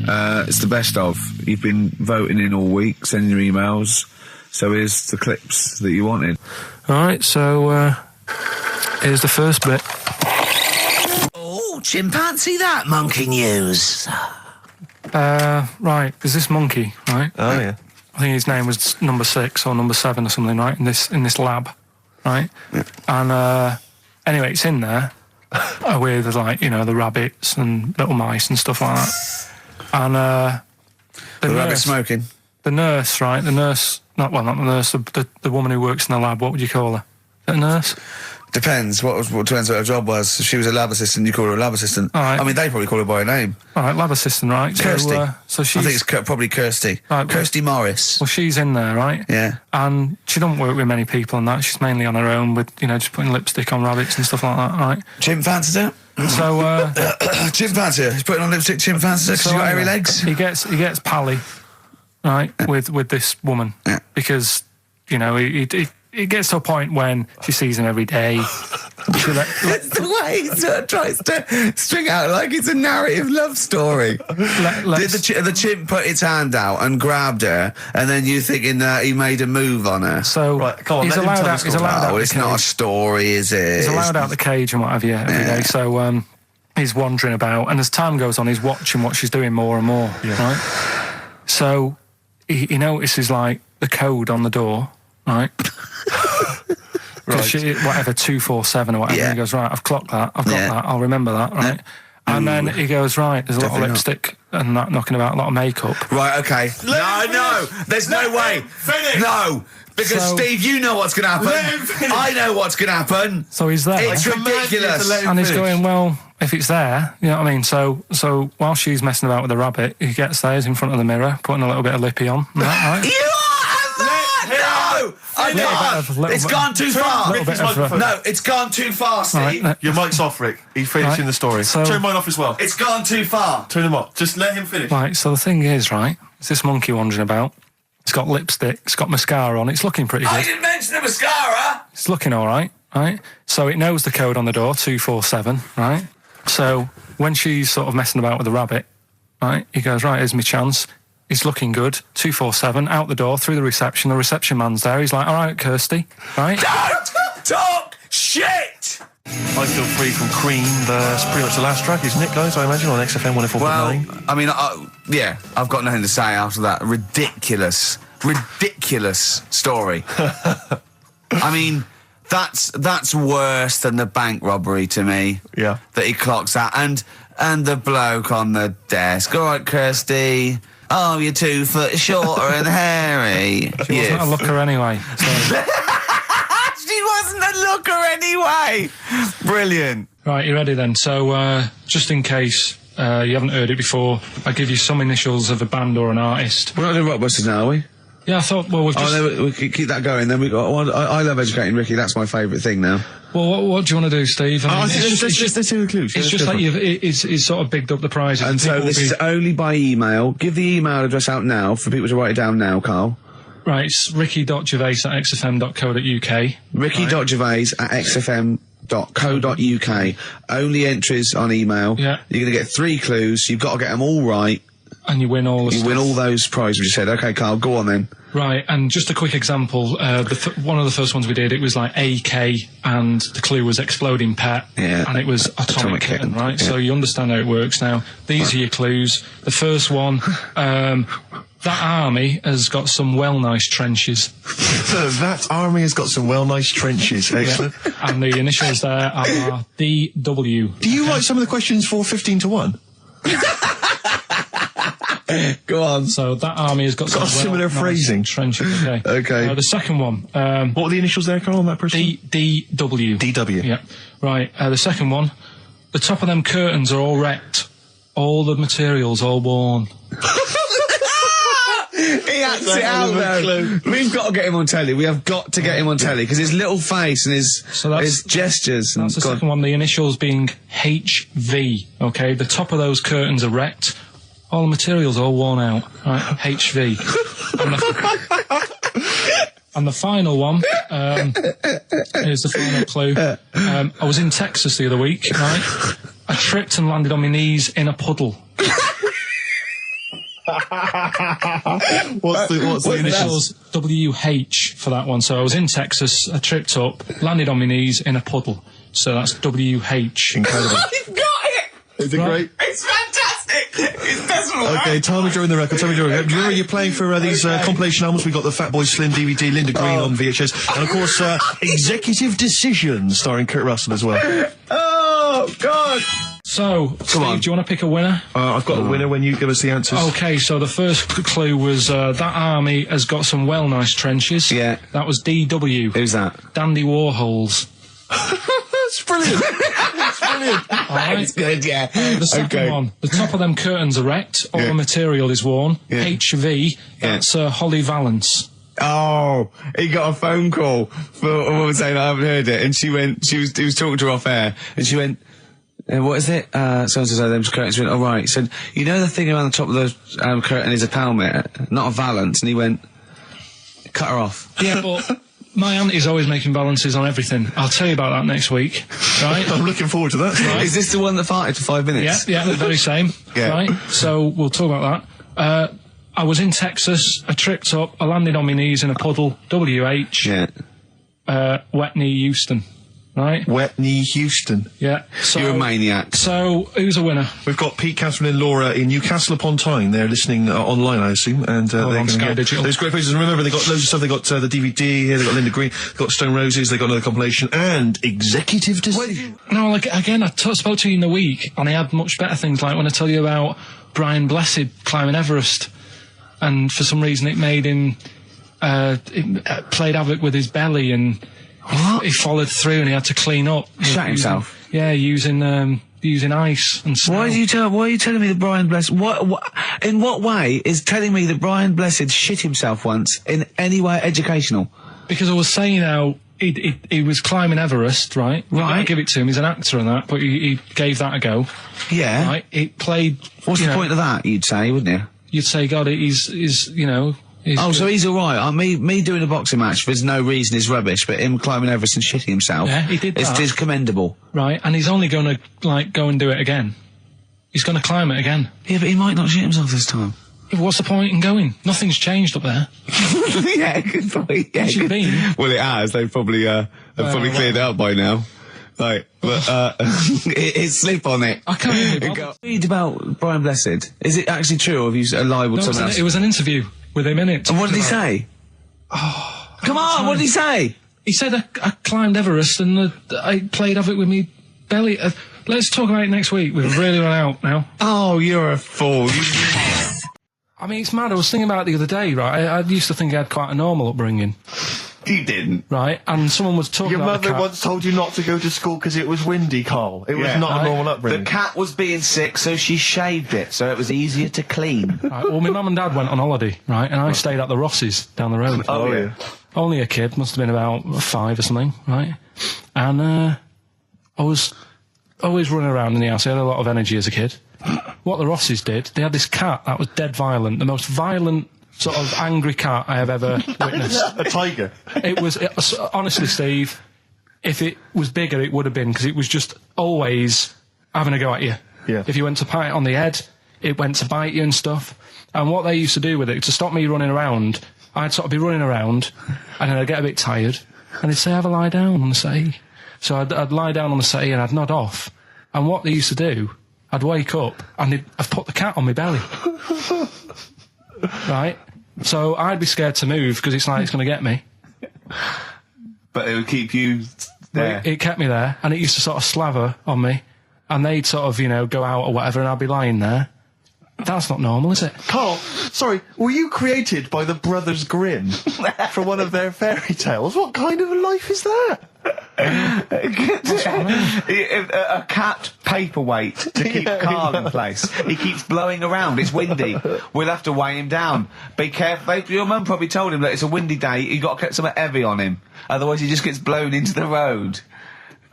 It's the best of. You've been voting in all week, sending your emails. So here's the clips that you wanted. Alright, so, here's the first bit. Oh, chimpanzee that monkey news. Right, there's this monkey, right? Oh, yeah. I think his name was number 6 or number 7 or something, right? In this lab, right? Yeah. And, anyway, it's in there with, like, you know, the rabbits and little mice and stuff like that. And, the rabbit smoking. The nurse, right? The nurse, not the nurse, the woman who works in the lab, what would you call her? Is that a nurse? Depends. Depends what her job was. If she was a lab assistant, you call her a lab assistant. All right. I mean, they probably call her by a name. All right, lab assistant, right? Kirsty. So she's... I think it's probably Kirsty. Right, Kirsty Morris. Well, she's in there, right? Yeah. And she don't work with many people and that. She's mainly on her own with, you know, just putting lipstick on rabbits and stuff like that, right? Chimp fancies her. So, Chimp fancies her. He's putting on lipstick, chimp fancies her because she's got hairy legs. He gets pally, right, with this woman. Yeah. Because, you know, it gets to a point when she sees him every day. That's the way he sort of tries to string out like it's a narrative love story. Did the chimp put its hand out and grabbed her, and then you thinking that he made a move on her? So right, come on, he's allowed out. He's allowed out. It's not a story, is it? He's allowed out the cage and what have you every day. So he's wandering about, and as time goes on, he's watching what she's doing more and more. Yeah. Right. So he notices like the code on the door. Right. Right. Whatever, 247 or whatever. Yeah. He goes, right, I've clocked that, I've got that, I'll remember that, right? Yeah. And then he goes, right, there's a lot of lipstick and that knocking about, a lot of makeup. Right, okay. No, there's no way. Finish. No, because Steve, you know what's going to happen. I know what's going to happen. So he's there. It's ridiculous. And he's going, well, if it's there, you know what I mean? So while she's messing about with the rabbit, he gets there, he's in front of the mirror, putting a little bit of lippy on. Right? I know. It's gone too far. No, it's gone too far, Steve. Right, your mic's off, Rick. He's finishing the story. So, turn mine off as well. It's gone too far. Turn him off. Just let him finish. Right, so the thing is, right, it's this monkey wandering about. It's got lipstick, it's got mascara on, it's looking pretty good. I didn't mention the mascara. It's looking all right, right? So it knows the code on the door, 247, right? So when she's sort of messing about with the rabbit, right, he goes, right, here's my chance. He's looking good. 247, out the door, through the reception. The reception man's there. He's like, all right, Kirsty, right? Don't talk shit! I Feel Free from Cream. That's pretty much the last track, isn't it, guys? I imagine on XFM 104.9. Well, I mean, yeah, I've got nothing to say after that ridiculous story. I mean, that's worse than the bank robbery to me. Yeah. That he clocks that. And the bloke on the desk. All right, Kirsty. Oh, you're 2 foot shorter and hairy. She wasn't a looker anyway. So. She wasn't a looker anyway. Brilliant. Right, you ready then? So, just in case you haven't heard it before, I give you some initials of a band or an artist. We're not doing Rockbusters now, are we? Yeah, I thought, well, we've just... Oh, no, we keep that going. Then we got... I love educating Ricky. That's my favourite thing now. Well, what do you want to do, Steve? I mean, let's do the clues. It's just like it's sort of bigged up the prize. And so this is only by email. Give the email address out now for people to write it down now, Carl. Right, it's ricky.gervais@xfm.co.uk. ricky.gervais@xfm.co.uk. Only entries on email. Yeah. You're going to get 3 clues. You've got to get them all right. And you win all the stuff. You win all those prizes we just said. Okay, Carl, go on then. Right, and just a quick example, one of the first ones we did, it was like AK, and the clue was exploding pet, and it was atomic kitten, right? Yeah. So you understand how it works now. These are your clues. The first one, that army has got some nice trenches. That army has got some nice trenches. Excellent. Yeah. And the initials there are DW. Do you write some of the questions for 15 to 1? Go on. So that army has got some similar phrasing. Trenches. Okay. Okay. The second one. What were the initials there, Carl, on that person? DW. DW. Yeah. Right. The second one. The top of them curtains are all wrecked. All the materials all worn. He acts it out though. We've got to get him on telly. We have got to get him on telly because his little face and his gestures. That's the second one. The initials being HV. Okay. The top of those curtains are wrecked. All the materials all worn out. Right. HV. And the final one, here's the final clue. I was in Texas the other week, right? I tripped and landed on my knees in a puddle. What's the Initials WH for that one. So I was in Texas, I tripped up, landed on my knees in a puddle. So that's WH. Incredible. You've got it! Is it great? It's fantastic! It's desperate. Okay, tell me during the record. Do you remember you're playing for these compilation albums? We got the Fatboy Slim DVD, Linda Green on VHS, and of course Executive Decision, starring Kurt Russell as well. Oh, God! So, Steve, do you want to pick a winner? I've got a winner when you give us the answers. Okay, so the first clue was that army has got some well nice trenches. Yeah. That was DW. Who's that? Dandy Warhols. That's brilliant. That's brilliant. All right. That's good, yeah. The second one, the top of them curtains are wrecked, all the material is worn. Yeah. HV, that's Holly Valance. Oh, he got a phone call for a woman saying I haven't heard it, and he was talking to her off air, and she went, what is it? So-and-so, them's curtains. She went, oh, right. He said, you know the thing around the top of those curtain is a palmet, not a valance, and he went, cut her off. Yeah, but my auntie's always making balances on everything. I'll tell you about that next week, right? I'm looking forward to that. Right. Is this the one that farted for 5 minutes? Yeah, the very same. Yeah. Right? So we'll talk about that. I was in Texas, I tripped up, I landed on my knees in a puddle, WH, Yeah. wet knee Houston, right? Wet knee Houston. Yeah. So, You're a maniac. So, who's a winner? We've got Pete, Catherine and Laura in Newcastle upon Tyne. They're listening online, I assume, and they're on going to Sky get Digital. those great places. And remember, they got loads of stuff. They got the DVD here. They got Linda Green. They got Stone Roses. They got another compilation and Executive Decision. No, like, again, I spoke to you in the week, and I had much better things, like when I tell you about Brian Blessed climbing Everest, and for some reason it made him, it played havoc with his belly, and he followed through and he had to clean up. Shat himself? Yeah, using ice and snow. Why are you telling me that Brian Blessed, in what way is telling me that Brian Blessed shit himself once in any way educational? Because I was saying how he was climbing Everest, right? Right. I give it to him, he's an actor and that, but he gave that a go. Yeah. Right? It played... What's the point of that, you'd say, wouldn't you? You'd say, God, he's you know... So he's alright. Me doing a boxing match, there's no reason is rubbish, but him climbing Everest and shitting himself... Yeah, he did that. It's commendable. Right, and he's only going to, like, go and do it again. He's going to climb it again. Yeah, but he might not shit himself this time. Yeah, what's the point in going? Nothing's changed up there. Yeah, good point. Yeah, Where's it been? Well, it has. They've probably cleared it up by now. Like, but it's slip on it. I can't even bother. Read about Brian Blessed. Is it actually true, or have you lied with No, someone else? it was an interview with him in it. And what did he say? Oh, come on! What did he say? He said I climbed Everest and I played havoc with me belly. Let's talk about it next week. We've really run out now. Oh, you're a fool. I mean, it's mad. I was thinking about it the other day, right? I used to think I had quite a normal upbringing, You didn't. right? And someone was talking Your about mother the cat. once told you not to go to school because it was windy, Carl. It was not a normal upbringing. The cat was being sick, so she shaved it, so it was easier to clean. Right, well, my mum and dad went on holiday, right? And I stayed at the Rosses down the road. Oh, yeah. Only a kid, must have been about 5 or something, right? And I was always running around in the house. I had a lot of energy as a kid. What the Rosses did, they had this cat that was dead violent, the most violent sort of angry cat I have ever witnessed. A tiger. It was honestly, Steve, if it was bigger, it would have been, because it was just always having a go at you. Yeah. If you went to pat it on the head, it went to bite you and stuff. And what they used to do with it, to stop me running around, I'd sort of be running around, and then I'd get a bit tired, and they'd say, have a lie down on the settee. So I'd lie down on the settee and I'd nod off. And what they used to do, I'd wake up and I'd put the cat on my belly. Right? So I'd be scared to move because it's like it's going to get me. But it would keep you there. It kept me there, and it used to sort of slaver on me, and they'd sort of, go out or whatever, and I'd be lying there. That's not normal, is it? Carl, sorry, were you created by the Brothers Grimm for one of their fairy tales? What kind of a life is that? A cat paperweight to keep Carl in place. He keeps blowing around. It's windy. We'll have to weigh him down. Be careful. Your mum probably told him that it's a windy day. You got to get something heavy on him, otherwise he just gets blown into the road.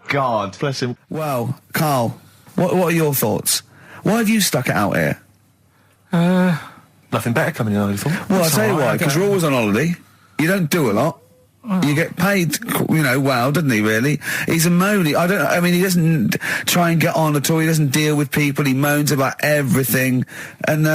God Bless him. Well, Carl, what are your thoughts? Why have you stuck it out here? Nothing better coming in, I thought. Well, I'll tell you why. Because you're always on holiday. You don't do a lot. You get paid, well, doesn't he, really? He's a moaner. He doesn't try and get on at all. He doesn't deal with people. He moans about everything. And,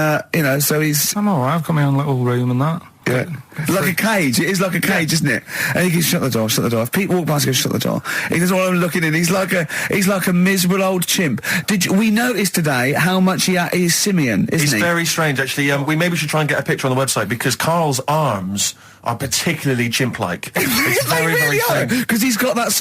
so he's... I'm alright, I've got my own little room and that. Yeah. Like a cage. It is like a cage, isn't it? And he can shut the door. If people walk past, he goes, shut the door. He doesn't want them looking in. He's like a miserable old chimp. We noticed today how much he's simian, isn't he? He's very strange, actually. We maybe should try and get a picture on the website, because Karl's arms are particularly chimp-like. It's very, very strange. Because he's got that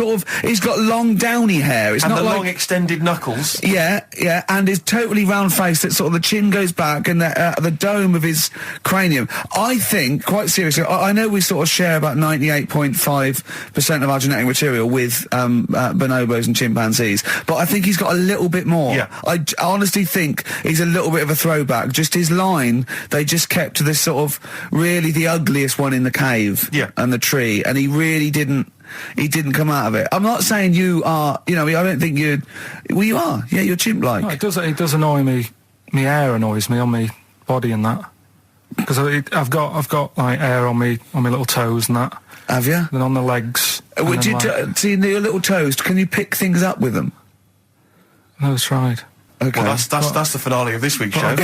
he's got long downy hair. It's and not the like long extended knuckles. Yeah, and his totally round face that sort of the chin goes back and the dome of his cranium. I think, quite seriously, I know we sort of share about 98.5% of our genetic material with bonobos and chimpanzees, but I think he's got a little bit more. Yeah. I honestly think he's a little bit of a throwback. Just his line, they just kept to this sort of really the ugliest one in the cave and the tree, and he really didn't come out of it. I'm not saying you are, I don't think you are. Yeah, you're chimp-like. No, it does annoy me. My hair annoys me on my body and that. Because I've got like hair on my little toes and that. Have you? And on the legs. Would you see your little toes? Can you pick things up with them? No, it's tried. Okay. Well, that's the finale of this week's show.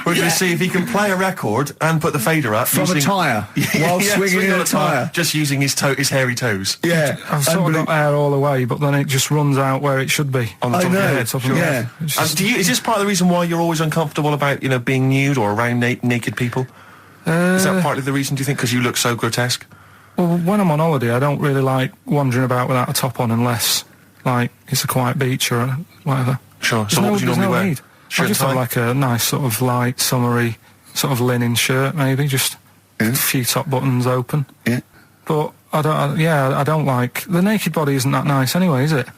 We're going to see if he can play a record and put the fader up from a tyre while swinging in a tyre, just using his hairy toes. Yeah, I've sort of got hair all the way, but then it just runs out where it should be on the top of your head. Yeah. Is this part of the reason why you're always uncomfortable about being nude or around naked people? Is that partly the reason, do you think, because you look so grotesque? Well, when I'm on holiday, I don't really like wandering about without a top on unless it's a quiet beach or whatever. Sure. So what would you normally wear? I just have like a nice sort of light, summery, sort of linen shirt, maybe, just a few top buttons open. Yeah. But I don't like... The naked body isn't that nice anyway, is it?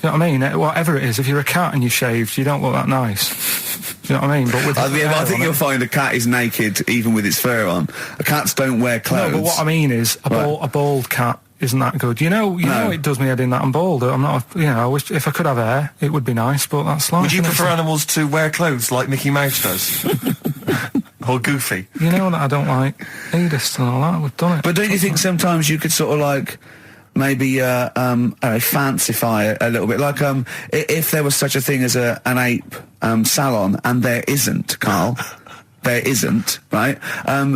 You know what I mean? Whatever it is, if you're a cat and you're shaved, you don't look that nice. You know what I mean? But with I think you'll find a cat is naked even with its fur on. Cats don't wear clothes. No, but what I mean is, a bald cat isn't that good. You know it does me head in that I'm bald. I'm not, I wish if I could have hair, it would be nice, but that's life. Would you prefer animals to wear clothes like Mickey Mouse does? Or Goofy? You know that I don't like nudist and all that. We've done it. But don't you think sometimes you could sort of like maybe fancify a little bit, like if there was such a thing as an ape salon, and there isn't, Karl. There isn't, right?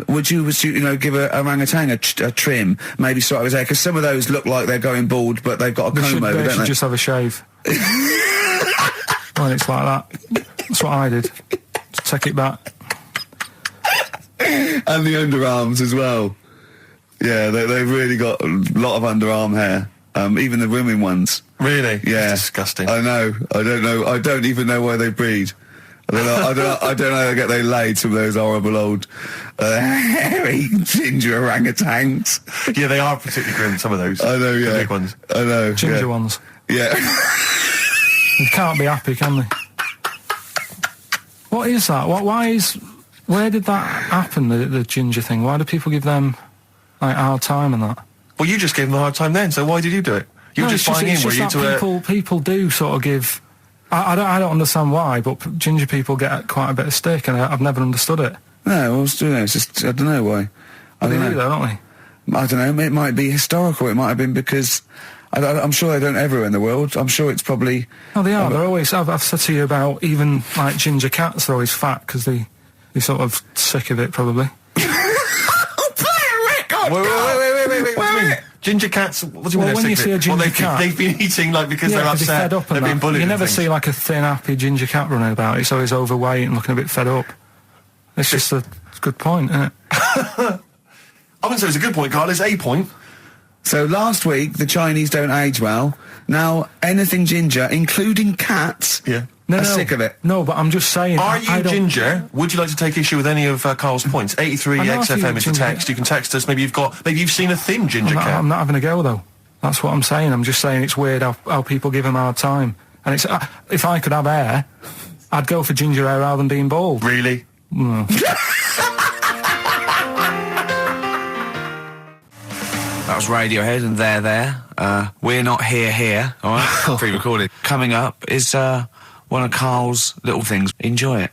Would you give a orangutan a trim, maybe sort of his hair? Because some of those look like they're going bald, but they've got a comb over, don't they? Should they? Just have a shave. Well, it's like that. That's what I did. Take it back. And the underarms as well. Yeah, they've really got a lot of underarm hair. Even the women ones. Really? Yeah. That's disgusting. I know. I don't know. I don't even know why they breed. I don't know how they get they laid, some of those horrible old hairy ginger orangutans. Yeah, they are particularly grim, some of those. I know, yeah. The big ones. I know. Ginger ones. Yeah. They can't be happy, can they? What is that? Where did that happen, the ginger thing? Why do people give them a hard time and that? Well, you just gave them a hard time then, so why did you do it? You were just buying in, were you, to people do sort of give... I don't understand why, but ginger people get quite a bit of stick, and I've never understood it. No, it's just, I don't know why. They do, though, don't they? I don't know, it might be historical, it might have been because... I'm sure they don't everywhere in the world. I'm sure it's probably... Oh, they are. They're always... I've said to you about even, like, ginger cats, they're always fat, because they're sort of sick of it, probably. Wait. Ginger cats, what do you mean? When you see a ginger cat... They've been eating, like, because they're upset, fed up they've been bullied. You never see, like, a thin, happy ginger cat running about. It's always overweight and looking a bit fed up. It's just a good point, isn't it? I wouldn't say it's a good point, Karl. It's a point. So last week, the Chinese don't age well. Now, anything ginger, including cats... Yeah. No, sick of it. No, but I'm just saying... Are you ginger? Would you like to take issue with any of Karl's points? 83 XFM is the text. You can text us. Maybe you've seen a thin ginger cat. I'm not having a go, though. That's what I'm saying. I'm just saying it's weird how people give him a hard time. And it's if I could have hair, I'd go for ginger hair rather than being bald. Really? No. That was Radiohead and They're There. We're Not Here, all right? Pre-recorded. Coming up is one of Karl's little things. Enjoy it.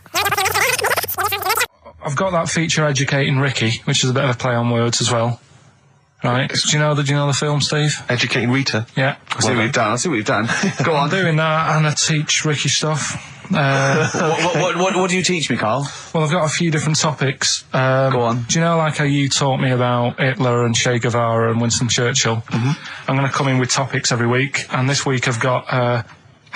I've got that feature educating Ricky, which is a bit of a play on words as well. Right? Do you know the film, Steve? Educating Rita. Yeah. I see what you've done. Go on. I'm doing that, and I teach Ricky stuff. What do you teach me, Carl? Well, I've got a few different topics. Go on. Do you know, like how you taught me about Hitler and Che Guevara and Winston Churchill? Mm-hmm. I'm going to come in with topics every week, and this week I've got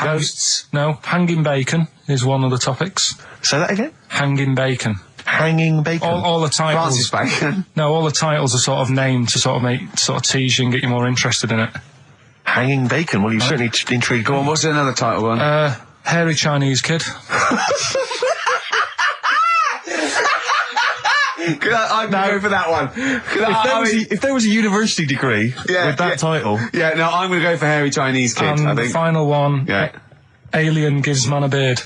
ghosts. Hanging bacon is one of the topics. Say that again. Hanging bacon. Hanging bacon. All the titles. Francis Bacon. No, all the titles are sort of named to sort of tease you and get you more interested in it. Hanging bacon. Well, you've certainly intrigued. Go on. What's another title one? Hairy Chinese kid. I'd go for that one. If there was a university degree with that title. Yeah, no, I'm going to go for Hairy Chinese Kid, And I think. the final one, Alien gives man a beard.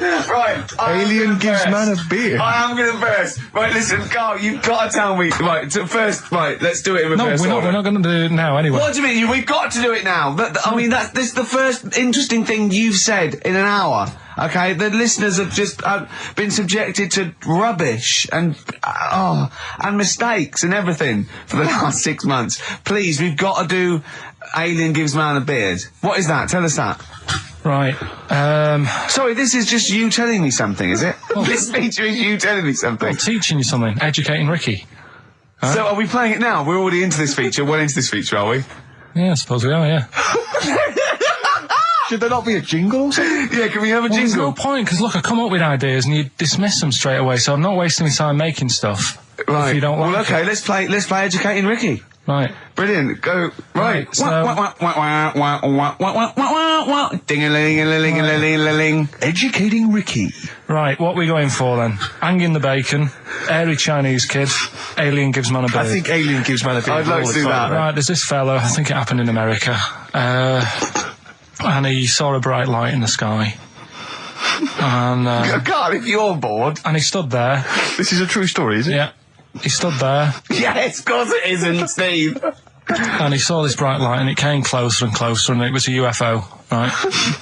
Right. Alien gives man a beard. I am going to burst. Right, listen, Carl, you've got to tell me. Right, first, let's do it in reverse order. We're not going to do it now anyway. What do you mean? We've got to do it now. This is the first interesting thing you've said in an hour. Okay, the listeners have just been subjected to rubbish and mistakes and everything for the last 6 months. Please, we've got to do Alien gives man a beard. What is that? Tell us that. Right. Sorry, this is just you telling me something, is it? This feature is you telling me something. I'm teaching you something. Educating Ricky. Huh? So are we playing it now? We're already into this feature. Well into this feature, are we? Yeah, I suppose we are, yeah. Should there not be a jingle or something? Yeah, can we have a There's jingle? no point, because look, I come up with ideas and you dismiss them straight away, so I'm not wasting my time making stuff. Right. If you don't like okay, it. let's play Educating Ricky. Right. Brilliant. Go. Right. So- Ding-a-ling-a-ling-a-ling-a-ling. Educating Ricky. Right, what are we going for then? Hanging the bacon, hairy Chinese kid, Alien gives man a beard. I think Alien gives man a beard. I'd like to do that. Right, there's this fella, I think it happened in America, and he saw a bright light in the sky. And God, if you're bored. he stood there. This is a true story, is it? Yeah. He stood there, Yes, of course it isn't, Steve. and he saw this bright light, and it came closer and closer, and it was a UFO, right?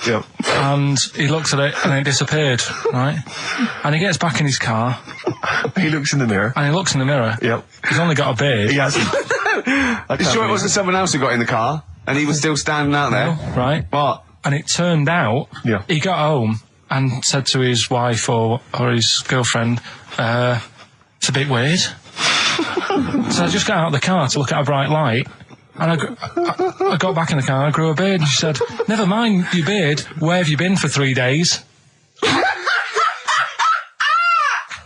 Yep. And he looked at it, and it disappeared, right? And he gets back in his car, He looks in the mirror. and he looks in the mirror. Yep. He's only got a beard. He hasn't. You sure it wasn't someone else who got in the car and he was still standing out there? Right? What? And it turned out, Yeah. he got home and said to his wife or his girlfriend, it's a bit weird. So I just got out of the car to look at a bright light, and I got back in the car and I grew a beard, and she said, never mind your beard, where have you been for 3 days?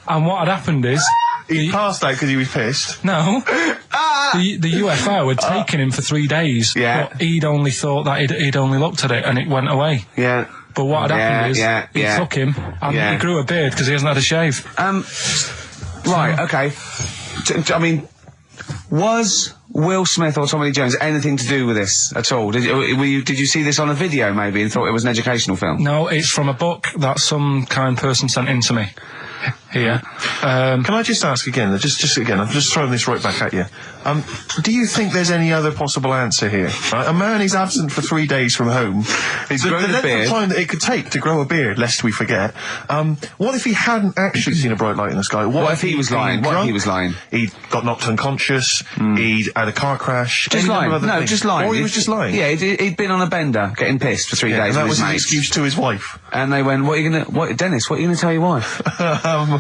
And what had happened is... He passed out because he was pissed. No. The UFO had taken him for 3 days. Yeah. But he'd only thought that he'd only looked at it and it went away. Yeah. But what had happened is, he took him and he grew a beard because he hasn't had a shave. Right, okay. I mean, was Will Smith or Tommy Lee Jones anything to do with this at all? Did you see this on a video maybe and thought it was an educational film? No, it's from a book that some kind person sent in to me. Here. Can I just ask again, just again, I'm just throwing this right back at you. Do you think there's any other possible answer here? Right? A man is absent for 3 days from home. He's grown a length beard. of time that it could take to grow a beard, lest we forget. What if he hadn't actually seen a bright light in the sky? What if he was lying? What if he was lying? He got knocked unconscious. He'd had a car crash. Just any lying. number of other No, things. just lying. Or he was just lying. Yeah, he'd been on a bender, getting pissed for 3 days and that with was his his mates. excuse to his wife. And they went, Dennis, what are you going to tell your wife?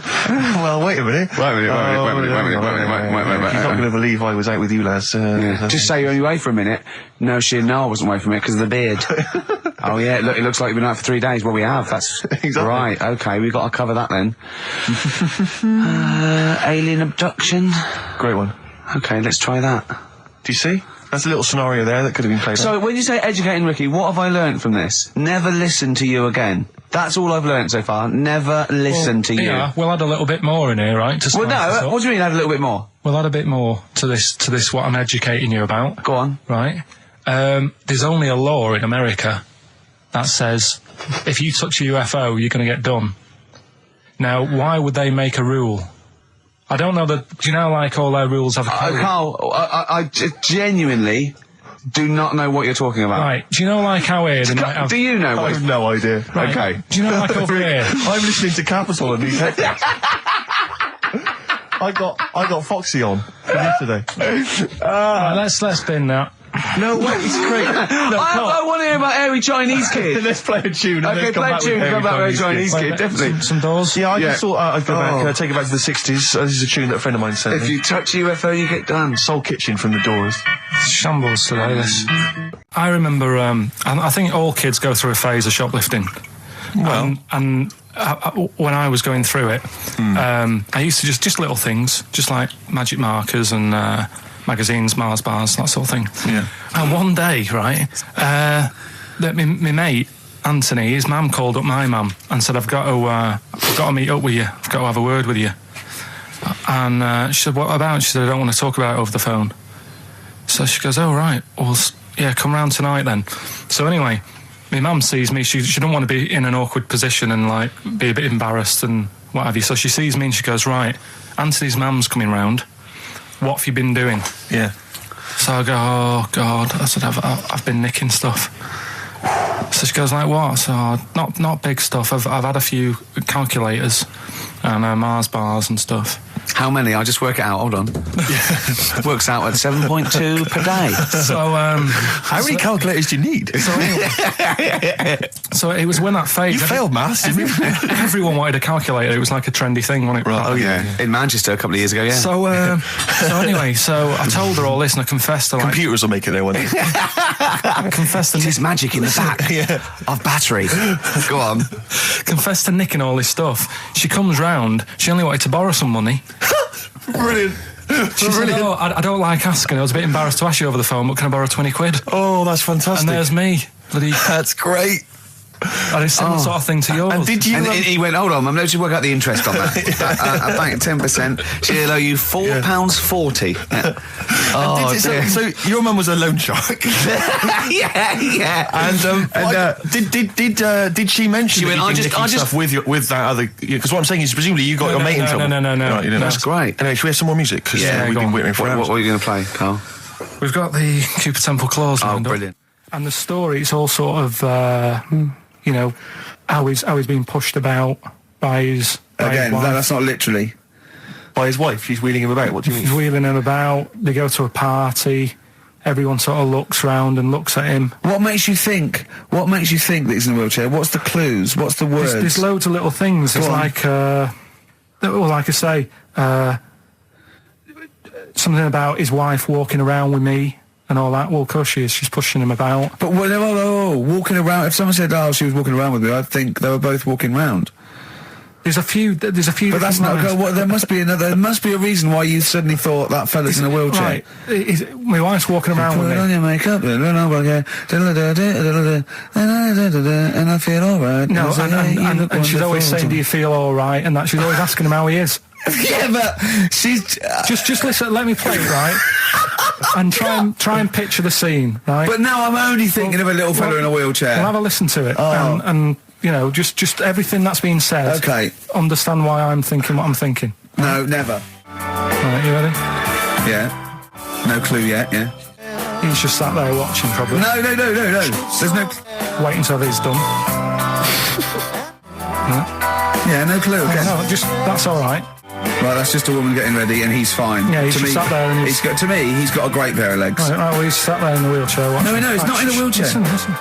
Well, wait a minute. Wait a minute. He's not going to believe I was out with you, lads. Just say you're only away for a minute. No, I wasn't away from it because of the beard. Oh, yeah, look, it looks like you've been out for 3 days. Well, we have. That's Exactly. right. Okay, we've got to cover that then. Alien abduction. Great one. Okay, let's try that. Do you see? That's a little scenario there that could have been played out. So, when you say educating Ricky, what have I learnt from this? Never listen to you again. That's all I've learnt so far. Never listen to you. Yeah, we'll add a little bit more in here, right? To Well, spice this no, up. what do you mean add a little bit more? We'll add a bit more to this what I'm educating you about. Go on. Right? There's only a law in America that says if you touch a UFO, you're going to get done. Now, why would they make a rule? I don't know that. Do you know, like, all their rules have a code? Carl, I genuinely do not know what you're talking about. Right. Do you know, like, how here they might have... Do you know I what? have no idea. Right. Okay. Do you know, like, over here... I'm listening to Capital and these headphones. I got Foxy on for yesterday. Right, let's bin that. No way, it's great. No, I want to hear about Airy Chinese Kid. Let's play a tune. Okay, play a tune. Come back with Airy Chinese Kid, definitely. Some doors. Yeah, I just thought I'd go back, take it back to the 60s. This is a tune that a friend of mine sent If me. you touch UFO, you get done. Soul Kitchen from the Doors. Shambles today, this. I remember, I think all kids go through a phase of shoplifting. Well. And when I was going through it, I used to just little things, just like magic markers and magazines, Mars bars, that sort of thing. Yeah. And one day, right, my mate, Anthony, his mum called up my mum and said, I've got to meet up with you. I've got to have a word with you. And she said, what about? She said, I don't want to talk about it over the phone. So she goes, oh, right, well, yeah, come round tonight then. So anyway, my mum sees me, she don't want to be in an awkward position and, like, be a bit embarrassed and what have you. So she sees me and she goes, right, Anthony's mum's coming round. What have you been doing? Yeah. So I go, oh, God. I said, I've been nicking stuff. So she goes, like, what? So, not big stuff. I've had a few calculators and Mars bars and stuff. How many? I'll just work it out. Hold on. Works out at 7.2 per day. So, How many calculators do you need? so it was when that phase. You failed maths, didn't you? Everyone wanted a calculator. It was like a trendy thing, wasn't it? Right. Oh, yeah. In Manchester a couple of years ago, yeah. So anyway, so I told her all this and I confessed to, like... Computers will make it there one day. I confessed to There's magic in the back of battery. Go on. confessed to nicking all this stuff. She comes round, she only wanted to borrow some money. Brilliant. She said, oh, I don't like asking. I was a bit embarrassed to ask you over the phone, but can I borrow 20 quid? Oh, that's fantastic. And there's me. Bloody... That's great. And it's similar sort of thing to yours. And did you... And he went, hold on, I'm going to work out the interest on that. I bank 10%. She'll owe you £4.40. Yeah. Oh, dear. So your mum was a loan shark. yeah. And did she mention She that went, you'd been nicking stuff with that other... Because what I'm saying is presumably you got your mate in trouble. No. Right, you didn't. That's great. Anyway, should we have some more music? Because we've been waiting for hours. What are you going to play, Carl? We've got the Cooper Temple Clause lined up. Brilliant. And the story, it's all sort of, you know, how he's being pushed about by his Again, wife. that's not literally. By his wife, she's wheeling him about. What do you mean? He's wheeling him about. They go to a party. Everyone sort of looks round and looks at him. What makes you think that he's in a wheelchair? What's the clues? What's the words? There's loads of little things. It's like, well, like I say, something about his wife walking around with me and all that. Well, of course she is. She's pushing him about. But walking around. If someone said, "Oh, she was walking around with me," I'd think they were both walking around. There's a few. But that's not. There must be another. There must be a reason why you suddenly thought that fella's in a wheelchair. Right. My wife's walking around with me. Put on your makeup, and I feel all right. No, and she's always saying, "Do you feel all right?" And that she's always asking him how he is. Yeah, but she's just listen. Let me play it, right? And try and picture the scene, right? But now I'm only thinking of a little fella in a wheelchair. Well, have a listen to it, and you know, just everything that's being said. Okay. Understand why I'm thinking what I'm thinking. No, never. Right, you ready? Yeah. No clue yet. Yeah. He's just sat there watching, probably. No. There's no. Wait until he's done. Yeah, no clue. Okay. No, that's all right. Right, that's just a woman getting ready, and he's fine. Yeah, he's just sat there and he's got. To me, he's got a great pair of legs. Right, well, he's sat there in the wheelchair watching. No, he's not in a wheelchair. Listen.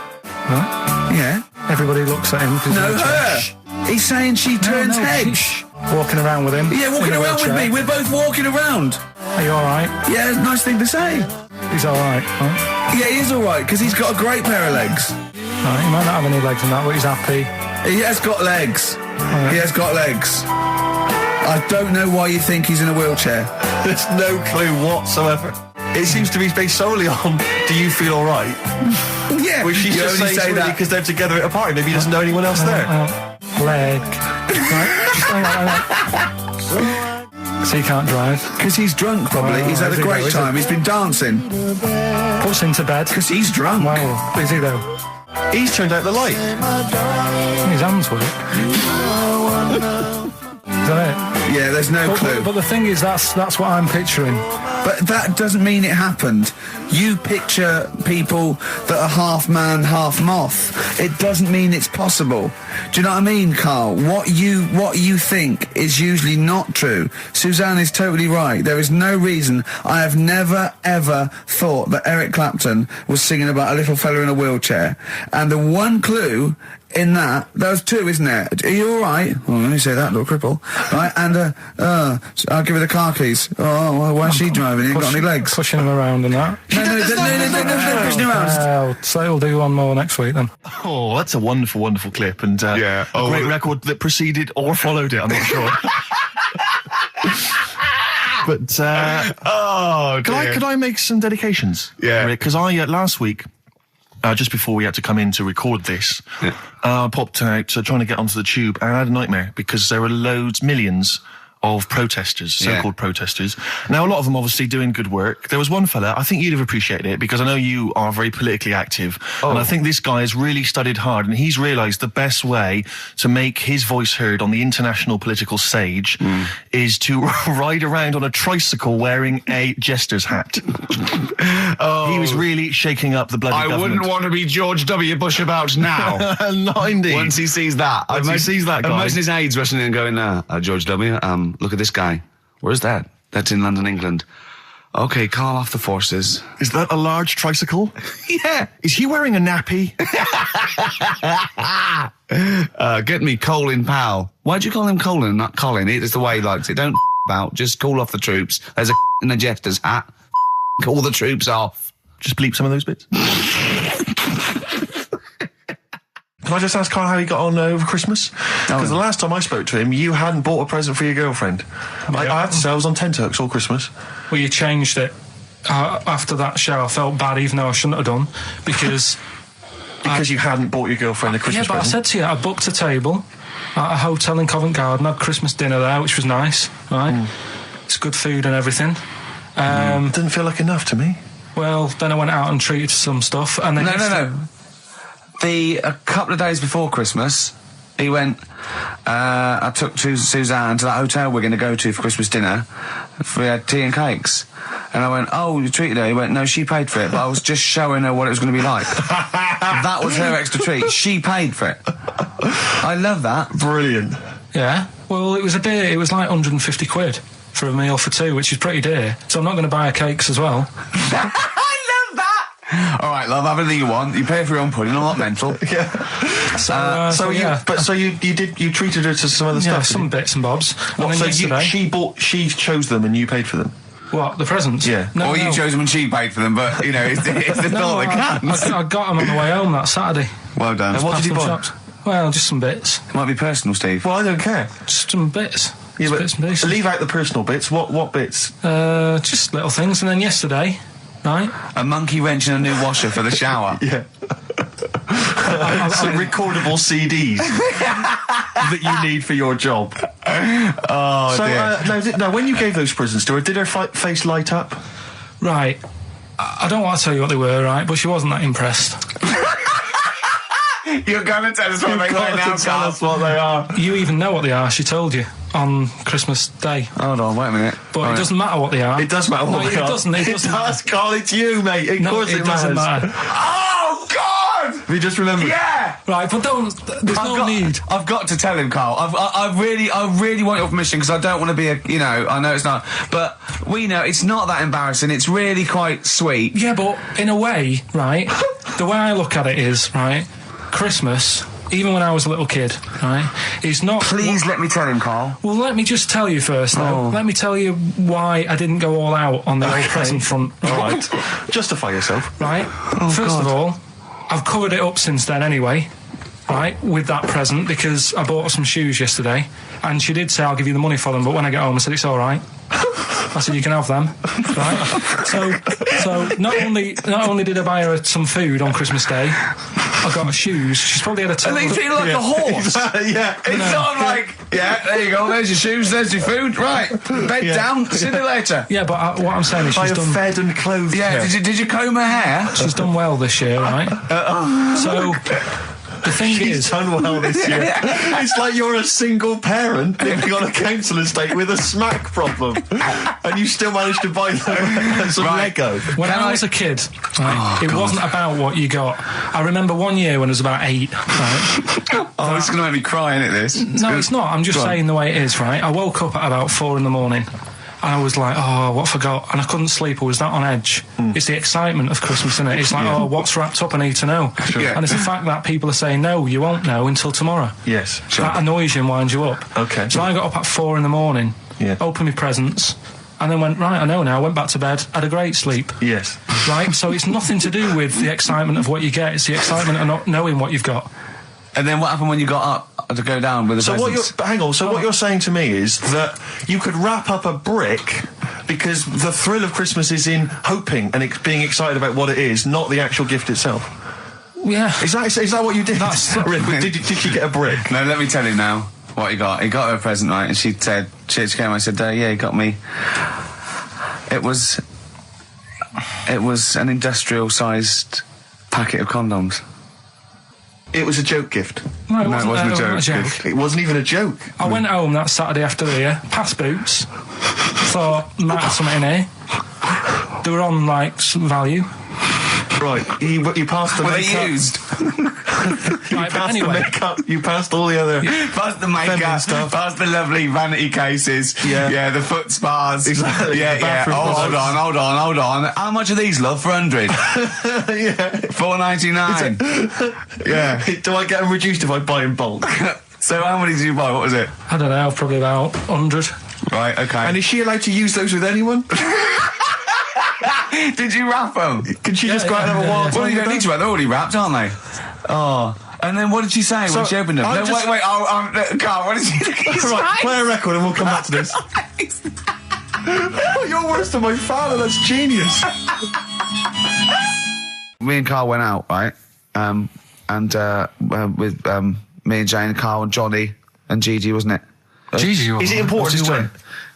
Right. Yeah. Everybody looks at him. No, her. He's saying she turns heads. Walking around with him. Yeah, walking around with me. We're both walking around. Are you all right? Yeah, nice thing to say. He's all right. Right? Yeah, he is all right because he's got a great pair of legs. Right, he might not have any legs and that, but he's happy. He has got legs. Right. He has got legs. I don't know why you think he's in a wheelchair. There's no clue whatsoever. It seems to be based solely on, do you feel all right? Yeah. Which she's just saying that because they're together at a party. Maybe he doesn't know anyone else there. Leg. Right? Just hang on. So he can't drive? Because he's drunk, probably. He's had a great time. He's been dancing. Puts him to bed. Because he's drunk. Wow. Is he, though? He's turned out the light. His hands work. Is that it? Yeah, there's no clue. But the thing is, that's what I'm picturing. But that doesn't mean it happened. You picture people that are half man, half moth. It doesn't mean it's possible. Do you know what I mean, Carl? What you think is usually not true. Suzanne is totally right. There is no reason. I have never, ever thought that Eric Clapton was singing about a little fella in a wheelchair. And the one clue in that was two, isn't it? Are you all right? Well, let me say that, little cripple. Right, and I'll give her the car keys. Oh, why is she driving? He ain't got any legs. Pushing him around and that. No, pushing him around. So we'll do one more next week then. Oh, that's a wonderful, wonderful clip, and a great record that preceded or followed it. I'm not sure. But could I make some dedications? Yeah, because I last week. Just before we had to come in to record this, I popped out trying to get onto the tube, and I had a nightmare because there were millions of protesters, so-called protesters. Now, a lot of them obviously doing good work. There was one fella, I think you'd have appreciated it, because I know you are very politically active, and I think this guy has really studied hard, and he's realised the best way to make his voice heard on the international political stage is to ride around on a tricycle wearing a jester's hat. He was really shaking up the bloody government. I wouldn't want to be George W. Bush about now. Not indeed. Once he sees that. Once he sees that guy. Imagine his aides rushing in and going, George W., look at this guy. Where's that? That's in London, England. Okay, call off the forces. Is that a large tricycle? Yeah. Is he wearing a nappy? Get me Colin Powell. Why'd you call him Colin, not Colin? It's the way he likes it. Don't about. Just call off the troops. There's a in a jester's hat. Call the troops off. Just bleep some of those bits. Can I just ask Carl how he got on over Christmas? Because the last time I spoke to him, you hadn't bought a present for your girlfriend. I had to say I was on tenterhooks all Christmas. Well, you changed it. After that show, I felt bad, even though I shouldn't have done, because... Because you hadn't bought your girlfriend a Christmas present? Yeah, but I said to you, I booked a table at a hotel in Covent Garden, had Christmas dinner there, which was nice, right? It's good food and everything. It didn't feel like enough to me. Well, then I went out and treated some stuff, and then... No. A couple of days before Christmas, he went, I took Suzanne to that hotel we're going to go to for Christmas dinner. We had tea and cakes. And I went, oh, you treated her? He went, no, she paid for it, but I was just showing her what it was going to be like. That was her extra treat. She paid for it. I love that. Brilliant. Yeah. Well, it was a dear. It was like 150 quid for a meal for two, which is pretty dear. So I'm not going to buy her cakes as well. All right, love, have anything you want. You pay for your own pudding. I'm not mental. Yeah. So you treated her to some other stuff. Some bits and bobs. What, so she chose them and you paid for them. What, the presents? Yeah. No, you chose them and she paid for them, but you know it's the thought that counts. I got them on the way home that Saturday. Well done. And what did you buy? Shops. Well, just some bits. It might be personal, Steve. Well, I don't care. Just some bits. Yeah, but bits and pieces. Leave out the personal bits. What bits? Just little things. And then yesterday, right? A monkey wrench and a new washer for the shower. Yeah. Some recordable CDs that you need for your job. Oh, dear. Now, when you gave those presents to her, did her face light up? Right. I don't want to tell you what they were, right? But she wasn't that impressed. You're going to tell us what they are now, tell us what they are. You even know what they are. She told you on Christmas Day. Hold on, wait a minute. But it doesn't matter what they are. It does matter what they are. It doesn't. It does, Carl. It's you, mate. Of course it doesn't matters. matter. Oh, God! Have you just remembered? Yeah! Right, but there's no need. I've got to tell him, Carl. I really want your permission because I don't want to be I know it's not, but we know it's not that embarrassing. It's really quite sweet. Yeah, but in a way, right, the way I look at it is, right, Christmas, even when I was a little kid, right, is not... Please let me tell him, Carl. Well, let me just tell you first, though. Let me tell you why I didn't go all out on the old present front. All right. Justify yourself. Right. First of all, I've covered it up since then anyway, right, with that present, because I bought her some shoes yesterday, and she did say, I'll give you the money for them, but when I get home, I said, it's all right. I said, you can have them, right? So not only did I buy her some food on Christmas Day, I got her shoes. She's probably had a... And they feel like a horse. Yeah. It's not like, there you go, there's your shoes, there's your food, right. Bed down, see you later. Yeah, but what I'm saying is she's done... fed and clothed. Yeah, did you comb her hair? She's done well this year, right? The thing She's is, done well this year. It's like you're a single parent living on a council estate with a smack problem, and you still managed to buy them some Lego. when I was a kid, it wasn't about what you got. I remember one year when I was about 8, right? Oh, it's going to make me cry, isn't it, this? No, it's not. I'm just saying the way it is, right? I woke up at about 4 in the morning. And I was like, oh, what I forgot? And I couldn't sleep. I was that on edge. It's the excitement of Christmas, isn't it? It's like, oh, what's wrapped up? I need to know. Sure. And it's the fact that people are saying, no, you won't know until tomorrow. Yes, sure. That annoys you and winds you up. Okay. So I got up at 4 in the morning, opened my presents, and then went, right, I know now. I went back to bed, had a great sleep. Yes. Right? So it's nothing to do with the excitement of what you get. It's the excitement of not knowing what you've got. And then what happened when you got up to go down with the presents? What you're saying to me is that you could wrap up a brick because the thrill of Christmas is in hoping and being excited about what it is, not the actual gift itself. Yeah. Is that what you did? Did you get a brick? No, let me tell you now what he got. He got her a present, right? And she said, she came and I said, yeah, he got me. It was an industrial-sized packet of condoms. It was a joke gift. No, it wasn't a joke. It wasn't even a joke. I went home that Saturday after the year, past Boots, thought, might have something in here. They were on, like, some value. Right, you passed the Were makeup. they used? The makeup, you passed all the other... Past the makeup, stuff. past the lovely vanity cases. Yeah, the foot spas. Exactly. Yeah. Oh, hold on. How much are these, love, for 100? Yeah. $4.99. Yeah. Do I get them reduced if I buy in bulk? So how many did you buy? What was it? I don't know, probably about 100. Right, okay. And is she allowed to use those with anyone? Did you wrap them? Can she just go out and have a wild Well, time you don't with need to wrap. They're already wrapped, aren't they? Oh. And then what did she say when she opened them? No, wait. Carl, what did she say? Right, play a record and we'll come back to this. You're worse than my father. That's genius. Me and Carl went out, right? With me and Jane, Carl and Johnny and Gigi, wasn't it? Gigi, Is it important who went?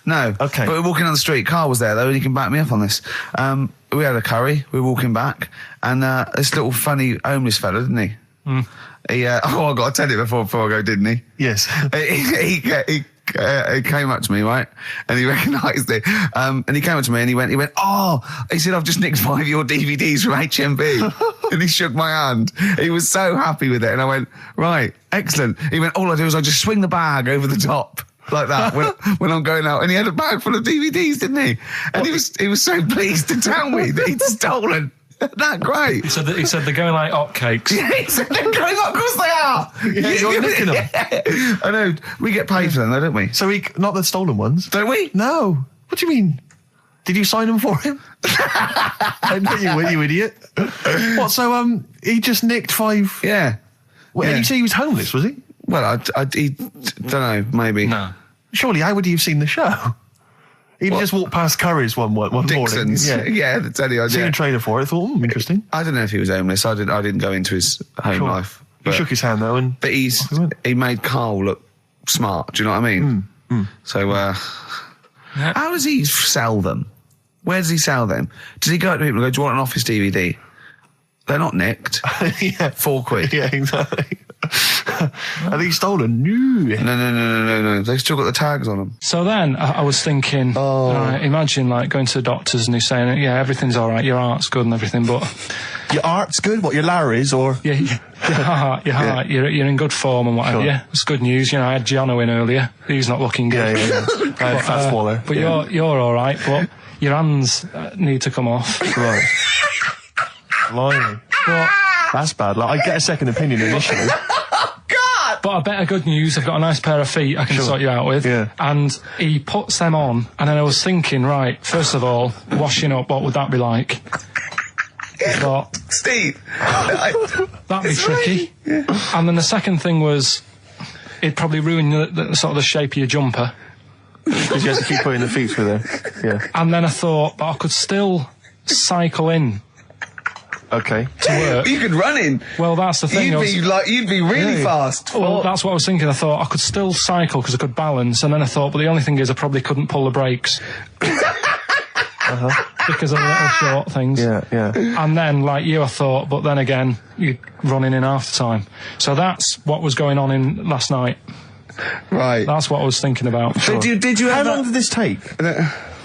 No. Okay. But we're walking on the street. Carl was there, though, and he can back me up on this. We had a curry. We were walking back, and this little funny homeless fella, didn't he? He I got to tell you before I go, didn't he? Yes. He came up to me, right? And he recognised it. And he came up to me and he went, he said, I've just nicked 5 of your DVDs from HMV. And he shook my hand. He was so happy with it. And I went, right, excellent. He went, all I do is I just swing the bag over the top. Like that when I'm going out, and he had a bag full of DVDs, didn't he? And he was so pleased to tell me that he'd stolen. That great. He said they're going like hotcakes. Yeah, he said they're going up. Of course they are. Yeah, you're nicking them. I know. We get paid for them, though, don't we? So not the stolen ones? Don't we? No. What do you mean? Did you sign them for him? I know you idiot. What? So he just nicked 5. Yeah. Well, and you say he was homeless, was he? Well, I don't know. Maybe. No. Surely, how would he have seen the show? He'd just walked past Curry's one Dixon's. morning. Yeah, that's any idea. Seen a trailer for it. Thought, interesting. I don't know if he was homeless. I didn't go into his home life. He shook his hand though, but he made Carl look smart. Do you know what I mean? So, how does he sell them? Where does he sell them? Does he go up to people and go, "Do you want an Office DVD?" They're not nicked. Yeah, £4. Yeah, exactly. Are these stolen? No. They've still got the tags on them. So then I was thinking, imagine like going to the doctors and he's saying, yeah, everything's all right, your heart's good and everything, but... Your art's good? What, your Larry's or...? Yeah, your heart, you're in good form and whatever, yeah. It's good news, you know, I had Giano in earlier, he's not looking good. Yeah. Fast Waller. But you're all right, but your hands need to come off. Right. Blimey. But... That's bad. Like, I get a second opinion initially. But I better good news, I've got a nice pair of feet I can sort you out with. Yeah. And he puts them on, and then I was thinking, right, first of all, washing up, what would that be like? I thought, Steve, that'd be tricky. Yeah. And then the second thing was, it'd probably ruin the sort of the shape of your jumper. Because you have to keep putting the feet through there. Yeah. And then I thought, but I could still cycle in. Okay. To work. You could run in. Well, that's the thing. You'd be really fast. Well, that's what I was thinking. I thought I could still cycle because I could balance, and then I thought, but the only thing is I probably couldn't pull the brakes. because of the little short things. Yeah. And then, like you, I thought, but then again, you're running in half the time. So that's what was going on in last night. Right. That's what I was thinking about. But did you How ever... long did this take?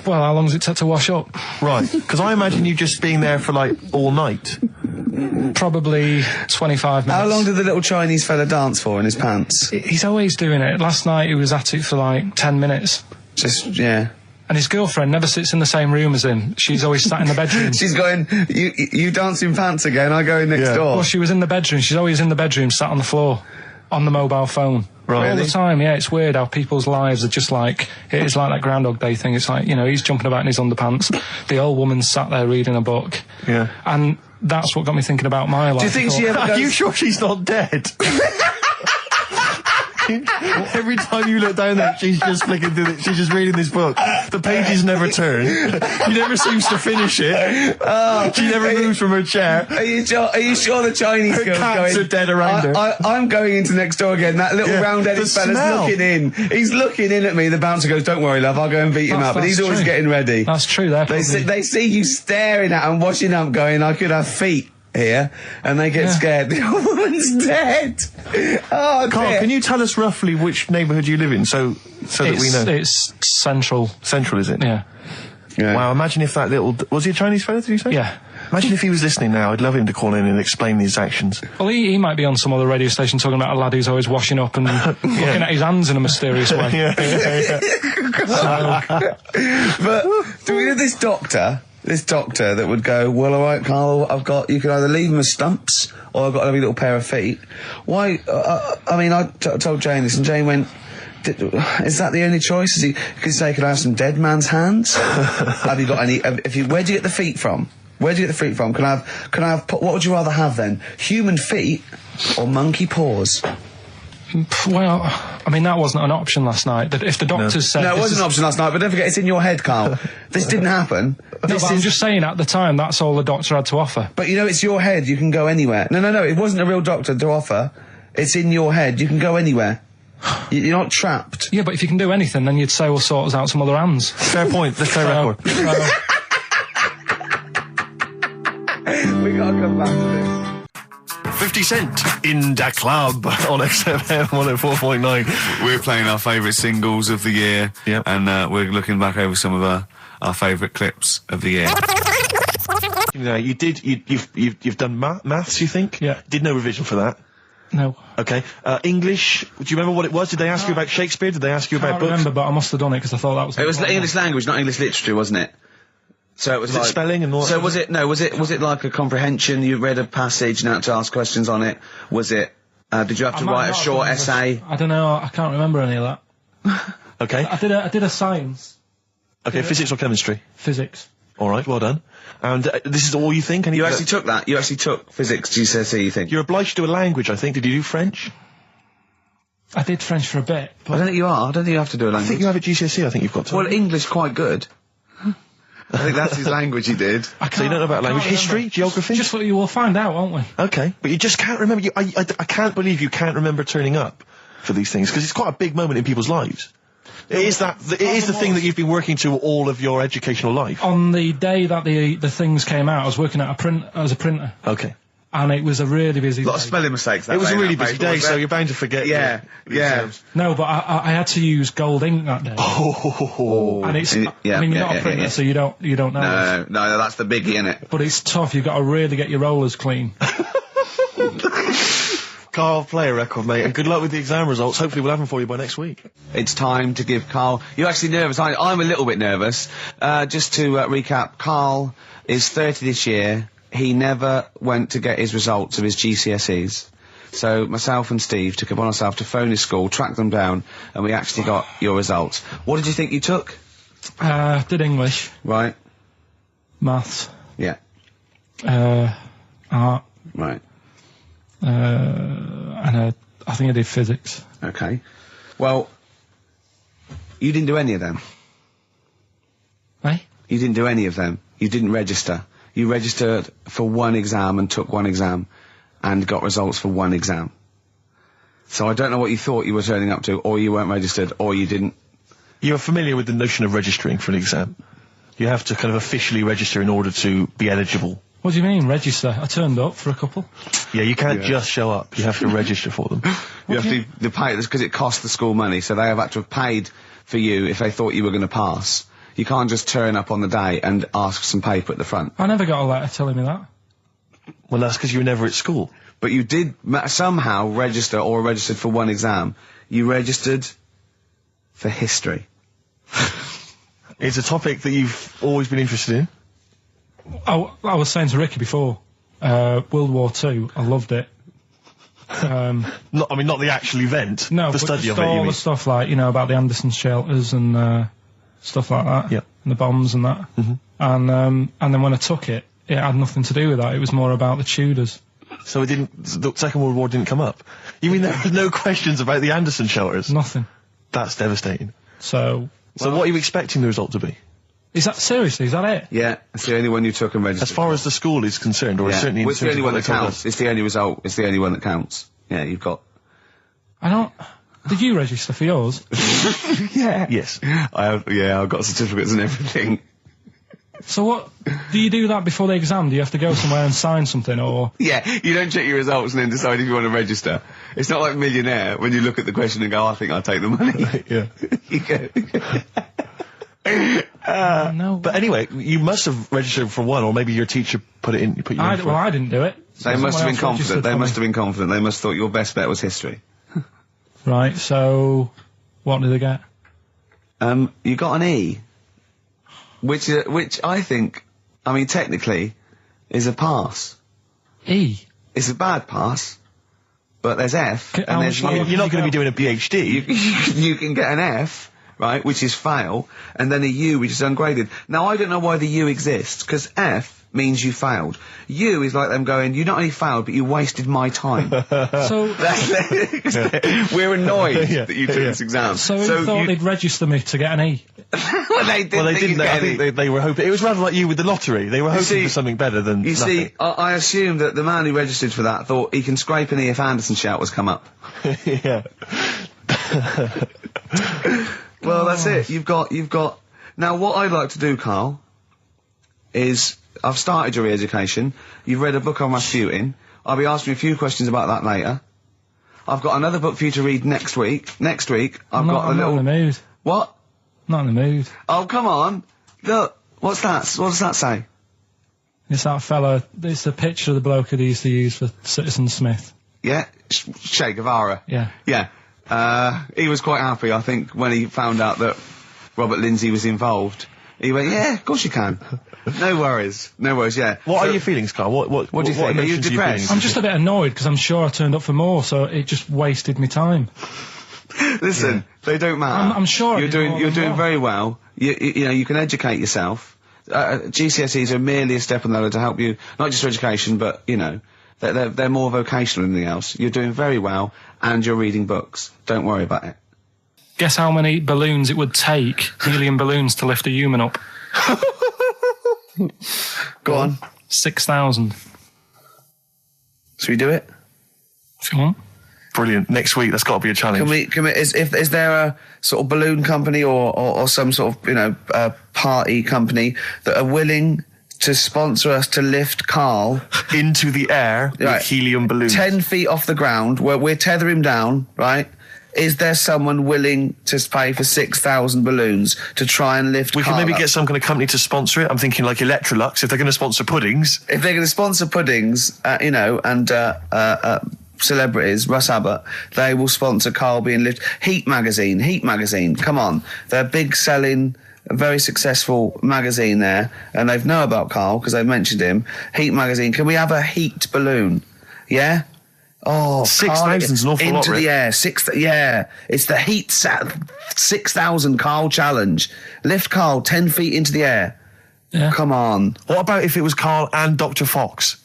Well, how long does it take to wash up? Right, because I imagine you just being there for like all night. Probably 25 minutes. How long did the little Chinese fella dance for in his pants? He's always doing it. Last night he was at it for like 10 minutes. Just, yeah. And his girlfriend never sits in the same room as him. She's always sat in the bedroom. She's going, you dance in pants again, I go in next door. Well, she was in the bedroom. She's always in the bedroom, sat on the floor, on the mobile phone. Right. All the time, yeah. It's weird how people's lives are just like, it is like that Groundhog Day thing. It's like, you know, he's jumping about in his underpants. The old woman's sat there reading a book. Yeah. And that's what got me thinking about my life. Do you think she ever Are goes... you sure she's not dead? Every time you look down there, she's just flicking through she's just reading this book. The pages never turn. She never seems to finish it. She never moves from her chair. Are you sure the Chinese Her girl's cats going... are dead around her. I'm going into next door again. That little round-headed the fella's smell. looking in. He's looking in at me. The bouncer goes, "Don't worry, love, I'll go and beat him up." But he's always true. getting ready. That's true. They see you staring at him, washing up, going, "I could have feet here," and they get scared. The old woman's dead. Oh, Carl, dear. can you tell us roughly which neighbourhood you live in, so that we know? It's central. Central, is it? Yeah. Yeah. Wow, imagine if that little... Was he a Chinese fella, did you say? Yeah. Imagine if he was listening now. I'd love him to call in and explain his actions. Well, he might be on some other radio station talking about a lad who's always washing up and looking at his hands in a mysterious way. But do we know this doctor that would go, "Well, all right, Carl, you can either leave them as stumps or I've got a lovely little pair of feet." Why? I mean, I told Jane this, and Jane went, "Is that the only choice?" Is he could say, "Could I have some dead man's hands?" Have you got any? Where do you get the feet from? Where do you get the feet from? Can I have? What would you rather have then? Human feet or monkey paws? Well, I mean, that wasn't an option last night. That if the doctors said... No, it wasn't an option last night, but don't forget, it's in your head, Carl. This didn't happen. No, but I'm just saying, at the time, that's all the doctor had to offer. But you know, it's your head, you can go anywhere. No, it wasn't a real doctor to offer. It's in your head, you can go anywhere. You're not trapped. Yeah, but if you can do anything, then you'd say, we'll sort us out some other hands. Fair point. Let's play record. We gotta come back to this. 50 Cent in Da Club on XFM 104.9. We're playing our favourite singles of the year. Yep. And we're looking back over some of our favourite clips of the year. You know, you've done maths, you think? Yeah. Did no revision for that. No. Okay. English, do you remember what it was? Did they ask you about Shakespeare? Did they ask you I about can't books? remember, but I must have done it because I thought that was... It was English language, not English literature, wasn't it? So it was it spelling and all that So sort was of- it? No, was it like a comprehension? You read a passage and had to ask questions on it. Was it? Did you have to write a short essay? I don't know. I can't remember any of that. Okay. I did a science, Okay, physics or chemistry? physics. All right, well done. And this is all you think? You actually took that. You actually took physics GCSE. You think? You're obliged to do a language, I think. Did you do French? I did French for a bit, I but don't think you are. I don't think you have to do a I language. think you have at GCSE, I think you've got to. Well, English quite good. I think that's his language he did. I So you don't know about I language? can't History? remember. Geography? Just what you will find out, won't we? Okay, but you just can't remember. I can't believe you can't remember turning up for these things, because it's quite a big moment in people's lives. It is the thing that you've been working to all of your educational life. On the day that the things came out, I was working at as a printer, Okay. and it was a really busy A lot of day. spelling mistakes. That It was day, a really that busy paper, day, wasn't so it? you're bound to forget. Yeah, the yeah. exams. No, but I had to use gold ink that day. Oh. And it's, Yeah, I mean, you're yeah, not a yeah, printer, yeah. so you don't know. No, that's the biggie, innit? But it's tough. You've got to really get your rollers clean. Carl, play a record, mate, and good luck with the exam results. Hopefully we'll have them for you by next week. It's time to give Carl... You're actually nervous. I'm a little bit nervous. Just to recap, Carl is 30 this year. He never went to get his results of his GCSEs. So myself and Steve took it upon ourselves to phone his school, track them down, and we actually got your results. What did you think you took? Did English, Right. maths, Yeah. art, Right. and I think I did physics. Okay. Well, you didn't do any of them. Eh? You didn't do any of them. You didn't register. You registered for one exam and took one exam and got results for one exam. So I don't know what you thought you were turning up to, or you weren't registered, or you didn't. You're familiar with the notion of registering for an exam? You have to kind of officially register in order to be eligible. What do you mean, register? I turned up for a couple. Yeah, you can't just show up. You have to register for them. You have to pay this because it costs the school money, so they have had to have paid for you if they thought you were going to pass. You can't just turn up on the day and ask for some paper at the front. I never got a letter telling me that. Well, that's because you were never at school. But you did somehow register or registered for one exam. You registered for history. It's a topic that you've always been interested in. I was saying to Ricky before, World War II, I loved it. Not the actual event. No, the but study just of it. all the stuff like, you know, about the Anderson shelters and stuff like that. Yeah. And the bombs and that. Mm-hmm. And then when I took it, it had nothing to do with that. It was more about the Tudors. So the Second World War didn't come up? You mean there were no questions about the Anderson shelters? Nothing. That's devastating. So what are you expecting the result to be? is that it? Yeah, it's the only one you took and registered. As far as the school is concerned, or certainly in Well, it's the terms only of one what that they told counts. us. It's the only result. It's the only one that counts. Yeah, you've got... I don't... Did you register for yours? Yeah. Yes. I've got certificates and everything. So what... Do you do that before the exam? Do you have to go somewhere and sign something, or... Yeah, you don't check your results and then decide if you want to register. It's not like Millionaire when you look at the question and go, I think I'll take the money. Yeah. You go. No. But anyway, you must have registered for one, or maybe your teacher put you in for Well, I didn't do it. They must have been Someone else confident. registered They for must me. have been confident. They must have thought your best bet was history. Right, so... What did they get? You got an E. Which I think, I mean, technically, is a pass. E? It's a bad pass, but there's F, How and there's much- U. You're not going to be doing a PhD. You can get an F, right, which is fail, and then a U, which is ungraded. Now, I don't know why the U exists, because F means you failed. U is like them going, you not only failed, but you wasted my time. So... We're annoyed Yeah, that you took this exam. So who thought they'd register me to get an E? well, they didn't. Well, they think didn't. you'd get I any. think they were hoping. It was rather like you with the lottery. They were hoping see- for something better than You nothing. see, I assume that the man who registered for that thought he can scrape an E if Anderson shout come up. Yeah. Well, that's it. You've got... Now, what I'd like to do, Carl, is... I've started your re-education. You've read a book on Rasputin. I'll be asking you a few questions about that later. I've got another book for you to read next week. Next week, I've got a I'm little... not in the mood. What? Not in the mood. Oh, come on. Look, what's that? What does that say? It's that fella... It's the picture of the bloke that he used to use for Citizen Smith. Yeah? Che Guevara. Yeah. Yeah. He was quite happy, I think, when he found out that Robert Lindsay was involved. He went, yeah, of course you can. No worries, yeah. What are your feelings, Carl? What do you think? Are you emotions depressed? feeling? I'm just a bit annoyed because I'm sure I turned up for more, so it just wasted me time. Listen, they don't matter. I'm sure I you're did doing. more You're than doing well. very well. You know, you can educate yourself. GCSEs are merely a step on the ladder to help you, not just for education, but you know, they're more vocational than anything else. You're doing very well, and you're reading books. Don't worry about it. Guess how many balloons it would take, helium balloons, to lift a human up? Go on. 6,000. Should we do it? If you want. Brilliant. Next week, that's got to be a challenge. Is there a sort of balloon company or some sort of, party company that are willing to sponsor us to lift Karl Into the air with Right. helium balloons. 10 feet off the ground, where we'll tether him down, right? Is there someone willing to pay for 6,000 balloons to try and lift We Karl can maybe up? get some kind of company to sponsor it. I'm thinking like Electrolux, if they're going to sponsor puddings. If they're going to sponsor puddings, and celebrities, Russ Abbott, they will sponsor Karl being lifted. Heat magazine, come on. They're big selling, very successful magazine there, and they know about Karl because they've mentioned him. Heat magazine, can we have a heat balloon? Yeah? Oh, 6,000's an awful lot, into Rick. the air. It's the heat 6,000 Karl challenge. Lift Karl 10 feet into the air. Yeah. Come on. What about if it was Karl and Dr. Fox?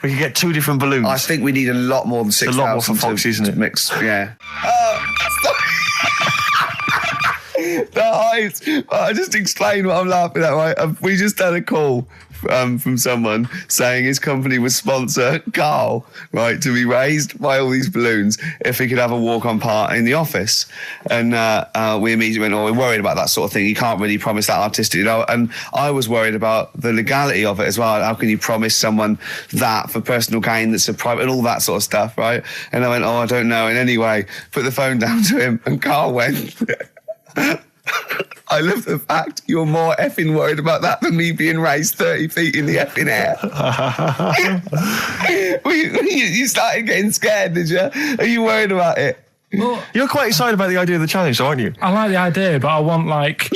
We could get two different balloons. I think we need a lot more than 6,000 lot more for Fox, isn't it? to mix. Yeah. The height. I just explained what I'm laughing at, right? We just had a call from someone saying his company would sponsor Karl, right, to be raised by all these balloons if he could have a walk-on part in the office. And we immediately went, we're worried about that sort of thing. You can't really promise that artistic, And I was worried about the legality of it as well. How can you promise someone that for personal gain that's a private and all that sort of stuff, right? And I went, I don't know. And anyway, put the phone down to him, and Karl went, I love the fact you're more effing worried about that than me being raised 30 feet in the effing air. You started getting scared, did you? Are you worried about it? Well, You're quite excited about the idea of the challenge, aren't you? I like the idea, but I want like...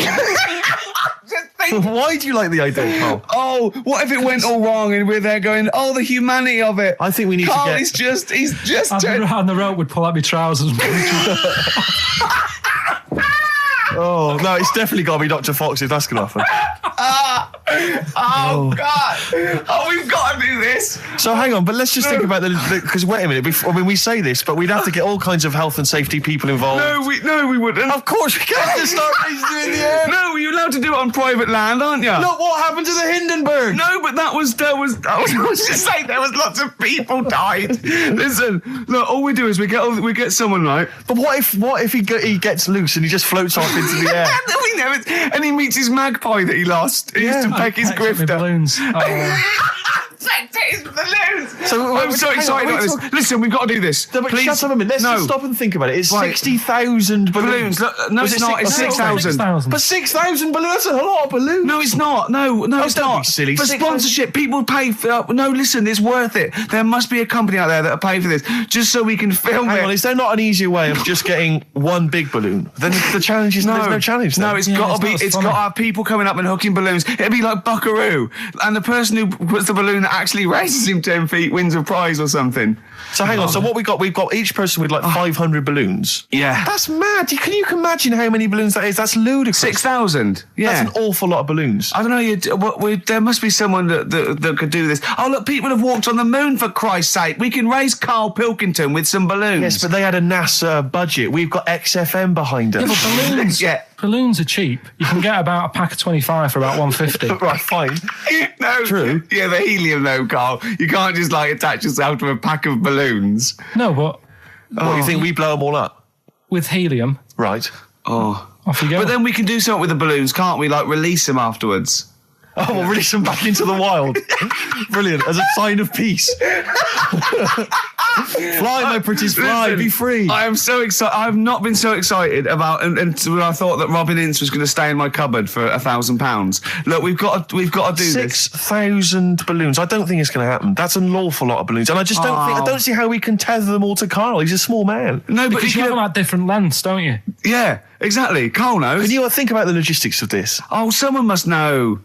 Why do you like the idea, Karl? Oh, what if it went all wrong and we're there going, the humanity of it. I think we need Karl to get... he's just I'd be around the rope, would pull out my trousers. Oh, no, it's definitely got to be Dr. Fox if that's going to happen. God. We've got to do this. So hang on, but let's just think about because wait a minute, we say this, but we'd have to get all kinds of health and safety people involved. No, we wouldn't. Of course we can't just start raising you in the air. No, you're allowed to do it on private land, aren't you? Look what happened to the Hindenburg. No, but I was just saying there was lots of people died. Listen, look, all we do is we get someone, right? But what if he gets loose and he just floats off into the air? And he meets his magpie that he lost. He used to peck his grifter. Balloons. His balloons. So I'm so excited about this. Listen, we've got to do this. No, but Please. shut up a minute. Let's just stop and think about it. It's 60,000 balloons. Look, no, it's not. It's 6,000. But 6,000 balloons, that's a lot of balloons. No, it's not. No, it's don't not. be silly. For 6,000 sponsorship, people pay for... no, listen, it's worth it. There must be a company out there that'll pay for this, just so we can film Hang it. on, is there not an easier way of just getting one big balloon? Then the challenge is there's no challenge. Then. No, it's got to have people coming up and hooking balloons. It'd be like Buckaroo, and the person who puts the balloon that actually raises him 10 feet wins a prize or something. So hang on. So what we've got each person with like 500 balloons. Yeah, that's mad. Can you imagine how many balloons that is? That's ludicrous. 6,000. Yeah, that's an awful lot of balloons. I don't know. There must be someone that could do this. Oh look, people have walked on the moon, for Christ's sake. We can raise Karl Pilkington with some balloons. Yes, but they had a NASA budget. We've got XFM behind us. Yeah, but balloons. Yeah. Balloons are cheap. You can get about a pack of 25 for about 150. Right, fine. No, true. Yeah, the helium though, Karl. You can't just attach yourself to a pack of balloons. No, but What, you think we blow them all up? with helium, Right. off you go. But then we can do something with the balloons, can't we? Like release them afterwards. Oh, we'll release them back into the wild. Brilliant. As a sign of peace. Fly, my pretties, fly. Listen, Be free. I am so excited. I have not been so excited about when I thought that Robin Ince was going to stay in my cupboard for £1,000. Look, we've got to do this. 6,000 balloons. I don't think it's going to happen. That's an awful lot of balloons, and I just I don't see how we can tether them all to Karl. He's a small man. No, but because you have them at different lengths, don't you? Yeah, exactly. Karl knows. Can you think about the logistics of this? Oh, someone must know.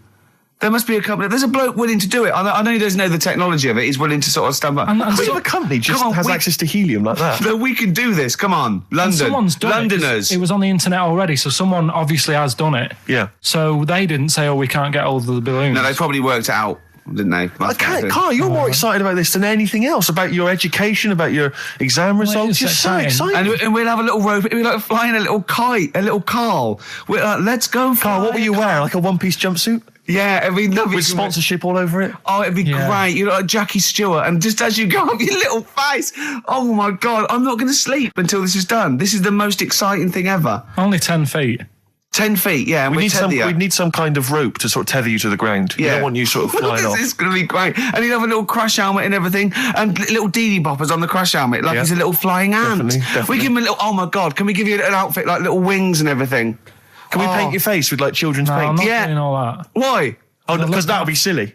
There must be a company. There's a bloke willing to do it. I know he doesn't know the technology of it. He's willing to sort of stump up. And But if a company just has access to helium like that. No, we can do this. Come on, London. And someone's done Londoners. it was on the internet already, so someone obviously has done it. Yeah. So they didn't say, we can't get all of the balloons. No, they probably worked it out, didn't they? Karl, you're more excited about this than anything else, about your education, about your exam results. You're so excited. And we'll have a little rope. We're like flying a little kite, a little Karl. We're like, let's go, Karl, what will you wear? Like a one-piece jumpsuit? Yeah, it'd be lovely. With sponsorship all over it? Oh, it'd be great. You're like Jackie Stewart, and just as you go up your little face, oh my God, I'm not going to sleep until this is done. This is the most exciting thing ever. Only 10 feet. 10 feet, yeah. We need some kind of rope to sort of tether you to the ground. Yeah. We don't want you sort of flying off. This is going to be great. And he'll have a little crash helmet and everything, and little Dee Dee boppers on the crash helmet, like he's a little flying ant. Definitely. We give him a little, oh my God, can we give you an outfit, like little wings and everything? Can we paint your face with like children's paint? I'm not doing all that. Why? Oh, because that would be silly.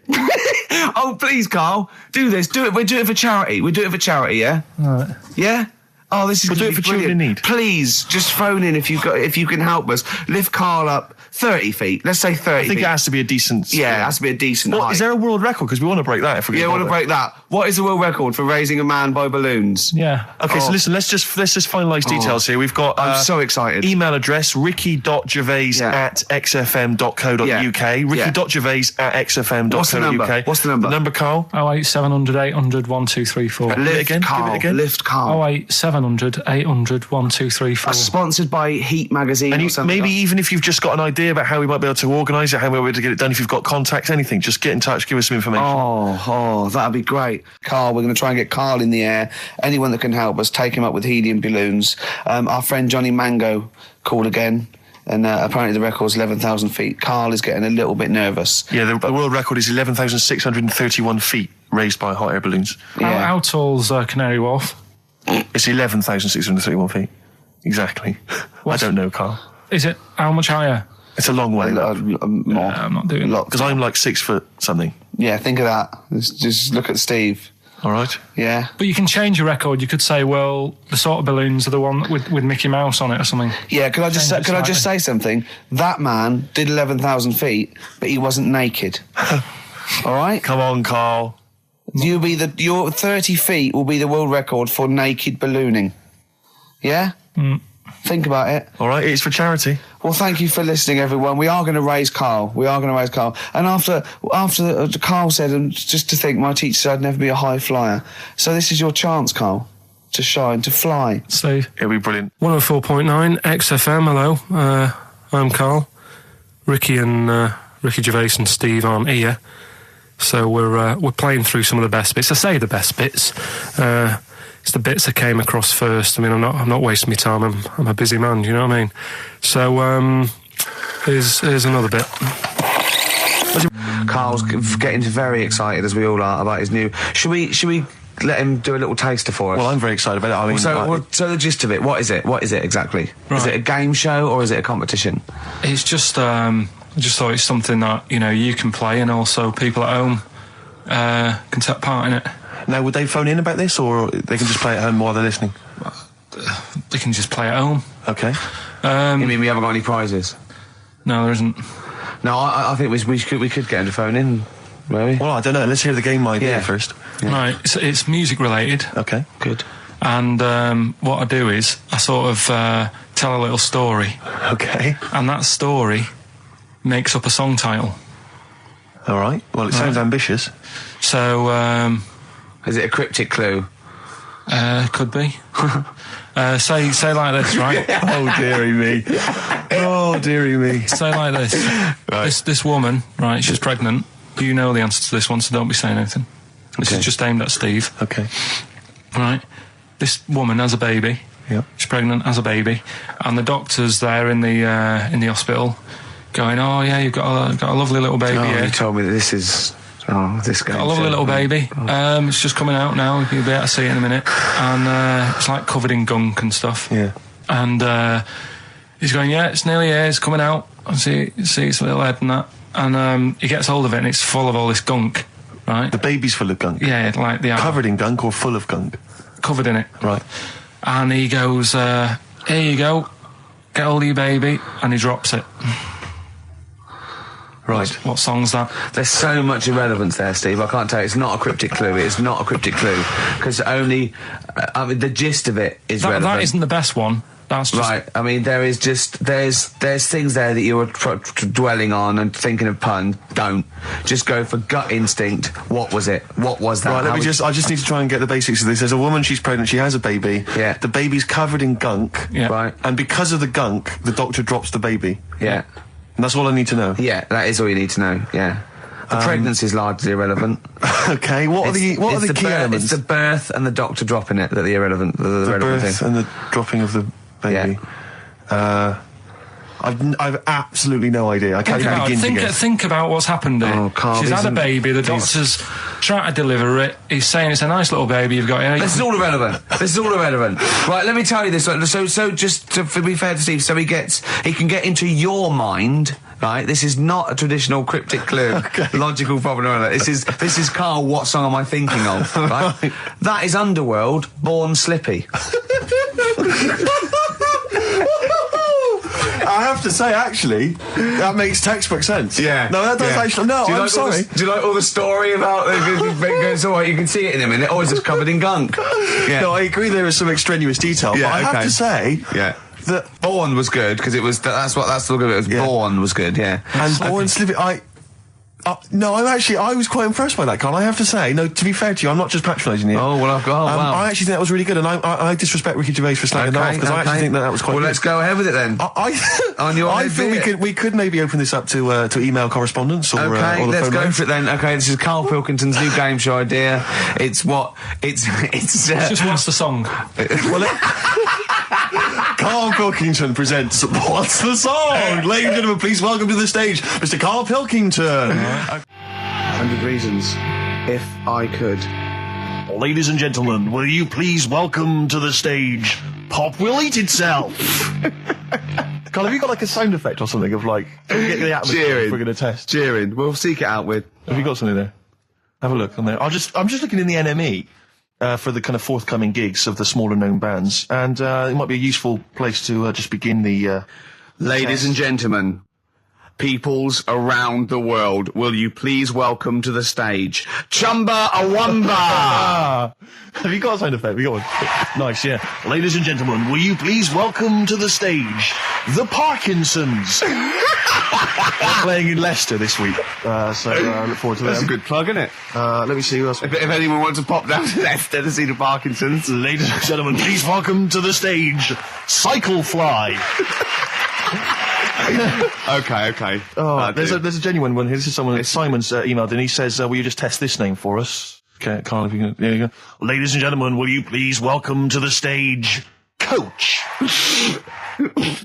Oh, please, Karl, do this. Do it. We'll do it for charity. We do it for charity, yeah? All right. Yeah? Oh, this is We'll do it for children in need. Please, just phone in if you can help us. Lift Karl up 30 feet. Let's say 30 I think feet. it has to be a decent... Yeah, it has to be a decent height. Is there a world record? Because we want to break that if we want to break that. What is the world record for raising a man by balloons? Yeah. Okay, so listen, let's just finalise details here. We've got... I'm so excited. Email address, ricky.gervais@xfm.co.uk. Ricky.gervais@xfm.co.uk. What's the number? What's the number? The number, Karl? 08700 800 1234. Lift Karl. Give it again. Lift Karl. 08700 0700 800 1234. Sponsored by Heat Magazine And or something. maybe even if you've just got an idea about how we might be able to organise it, how we might be able to get it done, if you've got contacts, anything, just get in touch, give us some information. Oh, that'd be great. Carl, we're going to try and get Carl in the air. Anyone that can help us, take him up with helium balloons. Our friend Johnny Mango called again, and apparently the record's 11,000 feet. Carl is getting a little bit nervous. Yeah, the world record is 11,631 feet raised by hot air balloons. Yeah. How tall's Canary Wharf? It's 11,631 feet. Exactly. I don't know, Carl. Is it how much higher? It's a long way. More. I'm not doing that. Because I'm like 6 foot something. Yeah, think of that. Just look at Steve. All right. Yeah. But you can change your record. You could say, well, the sort of balloons are the one with Mickey Mouse on it or something. Yeah, could I just say something? That man did 11,000 feet, but he wasn't naked. All right? Come on, Carl. Your 30 feet will be the world record for naked ballooning. Yeah? Think about it. All right, it's for charity. Well, thank you for listening, everyone. We are going to raise Carl. And after Carl said, and just to think, my teacher said I'd never be a high flyer. So this is your chance, Carl, to shine, to fly. Steve. It'll be brilliant. 104.9 XFM, hello. I'm Carl. Ricky Gervais and Steve aren't here. So we're playing through some of the best bits. I say the best bits. It's the bits I came across first. I mean, I'm not wasting my time. I'm a busy man. You know what I mean? So here's another bit. Carl's getting very excited, as we all are, about his new. Should we let him do a little taster for us? Well, I'm very excited about it. I mean, so the gist of it, what is it? What is it exactly? Right. Is it a game show or is it a competition? It's just I just thought it's something that you can play, and also people at home can take part in it. Now, would they phone in about this, or they can just play at home while they're listening? They can just play at home. Okay. You mean we haven't got any prizes? No, there isn't. No, I think we could get him to phone in, maybe. Well, I don't know. Let's hear the game idea first. Yeah. Right, it's music related. Okay. Good. And what I do is I sort of tell a little story. Okay. And that story makes up a song title. All right. Well, it sounds ambitious. So... is it a cryptic clue? Could be. Say like this, right? Oh, dearie me. Oh, dearie me. Say like this. Right. This woman, right, she's pregnant. You know the answer to this one, so don't be saying anything. This is just aimed at Steve. Okay. Right. This woman has a baby. Yeah. She's pregnant, has a baby. And the doctor's there in the hospital going, oh, yeah, you've got a lovely little baby here. You told me that this is... Oh, this guy. Got a lovely little baby. It's just coming out now. You'll be able to see it in a minute. And it's like covered in gunk and stuff. Yeah. And he's going, yeah, it's nearly here. It's coming out. I see its little head and that. And he gets hold of it, and it's full of all this gunk, right? The baby's full of gunk? Yeah, like the... Covered in gunk or full of gunk? Covered in it. Right. And he goes, here you go. Get hold of your baby. And he drops it. Right. What song's that? There's so much irrelevance there, Steve. I can't tell you. It's not a cryptic clue. It's not a cryptic clue. Because only... I mean, the gist of it is relevant. That isn't the best one. That's just... Right. I mean, there is just... There's things there that you were dwelling on and thinking of puns. Don't. Just go for gut instinct. What was it? What was that? Right, I just need to try and get the basics of this. There's a woman, she's pregnant, she has a baby. Yeah. The baby's covered in gunk. Yeah. Right. And because of the gunk, the doctor drops the baby. Yeah. And that's all I need to know. Yeah, that is all you need to know. Yeah. The pregnancy is largely irrelevant. Okay, what are the key elements? It's the birth and the doctor dropping it that are the irrelevant. The relevant birth thing. and the dropping of the baby. Yeah. I've absolutely no idea. I can't even begin to guess. Think about what's happened here. Oh, Carl, she's had a baby. The doctor's trying to deliver it. He's saying it's a nice little baby you've got here. This is all irrelevant. Right, let me tell you this one. So just to be fair to Steve, so he can get into your mind. Right, this is not a traditional cryptic clue, logical problem or other. This is Carl. What song am I thinking of? Right, that is Underworld, Born Slippy. I have to say, actually, that makes textbook sense. Yeah. No, that does actually. No, I'm sorry. Do you like all the story about it's all right, you can see it in a minute. Oh, it's just covered in gunk. Yeah. No, I agree there is some extraneous detail, Yeah, but I have to say... Yeah. that Born was good, because it was... That's the look of it. Born was good, yeah. And Born Slippy, No, I was quite impressed by that, Carl. I have to say, no, to be fair to you, I'm not just patronising you. Oh, well, wow. I actually think that was really good, and I disrespect Ricky Gervais for slagging that off, because I actually think that was quite good. Well, let's go ahead with it then. I feel we could maybe open this up to email correspondence or the let's phone go lines. for it then. Okay, this is Karl Pilkington's new game show idea. It's just what's the song? Karl Pilkington presents What's the Song? Ladies and gentlemen, please welcome to the stage Mr. Karl Pilkington. 100 Reasons, if I could. Ladies and gentlemen, will you please welcome to the stage Pop Will Eat Itself? Carl, have you got like a sound effect or something of like get the atmosphere if we're going to test? Cheering. We'll seek it out with. Have you got something there? Have a look on there. I'm just looking in the NME for the kind of forthcoming gigs of the smaller known bands, and it might be a useful place to just begin the. Ladies and gentlemen, peoples around the world, will you please welcome to the stage Chumba Awamba? Have you got a sound effect? We got one. Nice, yeah. Ladies and gentlemen, will you please welcome to the stage the Parkinsons? They're playing in Leicester this week, so I look forward to that. That's a good plug, isn't it? Let me see who else. If anyone wants to pop down to Leicester to see the Parkinsons. Ladies and gentlemen, please welcome to the stage Cyclefly. Okay. Oh, there's a genuine one here. This is someone. Simon's emailed, and he says, "Will you just test this name for us?" Okay, Carl, if you can. There you go. Ladies and gentlemen, will you please welcome to the stage Coach?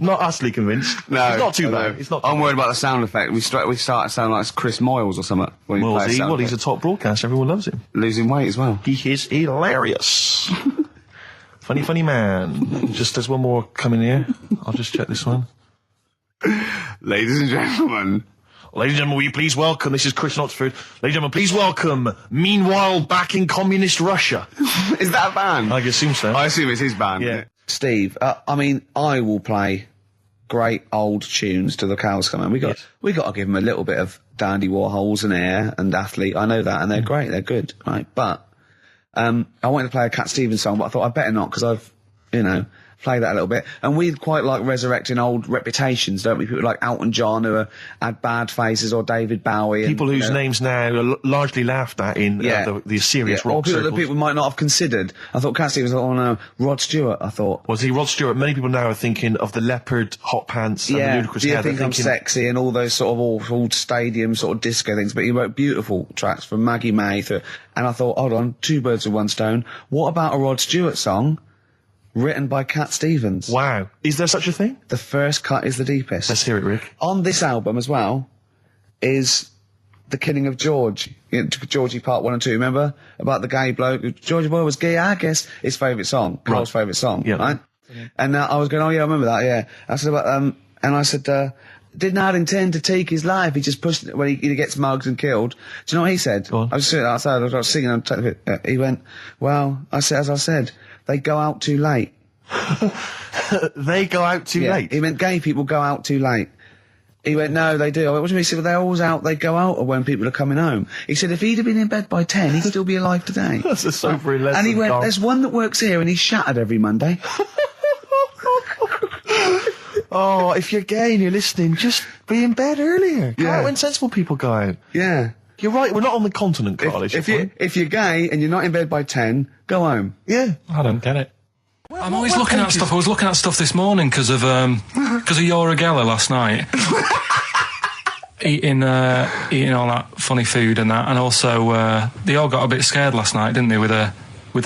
Not utterly convinced. No, it's not too bad. It's not. I'm worried about the sound effect. We start to sound like Chris Moyles or something. He's a top broadcaster. Everyone loves him. Losing weight as well. He is hilarious. funny man. Just there's one more coming here. I'll just check this one. Ladies and gentlemen, will you please welcome, this is Chris in Oxford, ladies and gentlemen, please welcome, meanwhile back in communist Russia. Is that a band? I assume so. I assume it's his band. Yeah. Steve, I will play great old tunes to the cows come home. We got to give them a little bit of Dandy Warhols and Air and Athlete. I know that, and they're great, they're good, right? But I wanted to play a Cat Stevens song, but I thought I'd better not, because I've, play that a little bit. And we quite like resurrecting old reputations, don't we? People like Elton John who had bad faces, or David Bowie. People whose names now are largely laughed at in the serious rock circles. Or people that people might not have considered. I thought Cat Stevens, Rod Stewart, I thought. Was he Rod Stewart? Many people now are thinking of the leopard hot pants and the ludicrous hair. I think I'm sexy and all those sort of awful stadium sort of disco things, but he wrote beautiful tracks from Maggie May and I thought, hold on, two birds with one stone. What about a Rod Stewart song written by Cat Stevens? Wow. Is there such a thing? The first cut is the deepest. Let's hear it, Rick. On this album as well is The Killing of George. Georgie Part 1 and 2, remember? About the gay bloke. Georgie Boy was gay, I guess. His favourite song. Carl's favourite song, right? And I was going, oh yeah, I remember that, yeah. I said about, and I said, did not intend to take his life. He just pushed it when he gets mugged and killed. Do you know what he said? I was sitting outside, I was singing, he went, well, as I said, they go out too late. They go out too late? He meant gay people go out too late. He went, no, they do. I went, what do you mean? He said, well, they're always out, they go out when people are coming home. He said, if he'd have been in bed by 10, he'd still be alive today. That's a sobering lesson. And he went, there's one that works here and he's shattered every Monday. Oh, if you're gay and you're listening, just be in bed earlier. Yeah. When sensible people go out. Yeah. You're right, we're not on the continent, Carl. If you're gay and you're not in bed by 10, go home. Yeah. I don't get it. I'm always looking at stuff. I was looking at stuff this morning because of Yora Geller last night. eating all that funny food and that, and also they all got a bit scared last night, didn't they, with a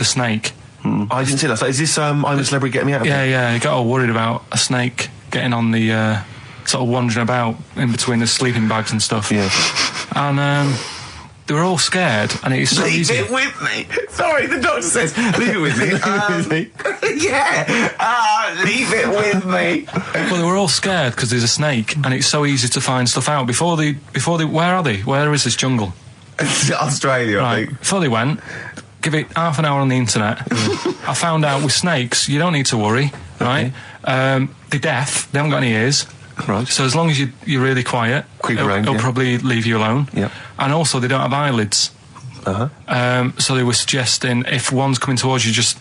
snake? I didn't see that. Is this I'm a Celebrity, Get Me Out of Here? Yeah, he got all worried about a snake getting on the sort of wandering about in between the sleeping bags and stuff. Yeah. And they were all scared, and it's so easy. Leave it with me. Sorry, the doctor says, leave it with me. Leave it with me. Well, they were all scared because there's a snake, and it's so easy to find stuff out. Before they, where are they? Where is this jungle? Australia, right. I think. Before they went, give it half an hour on the internet. I found out with snakes, you don't need to worry, right? They're deaf, they haven't got any ears. Right. So as long as you're really quiet, it'll probably leave you alone. Yep. And also, they don't have eyelids. So they were suggesting if one's coming towards you, just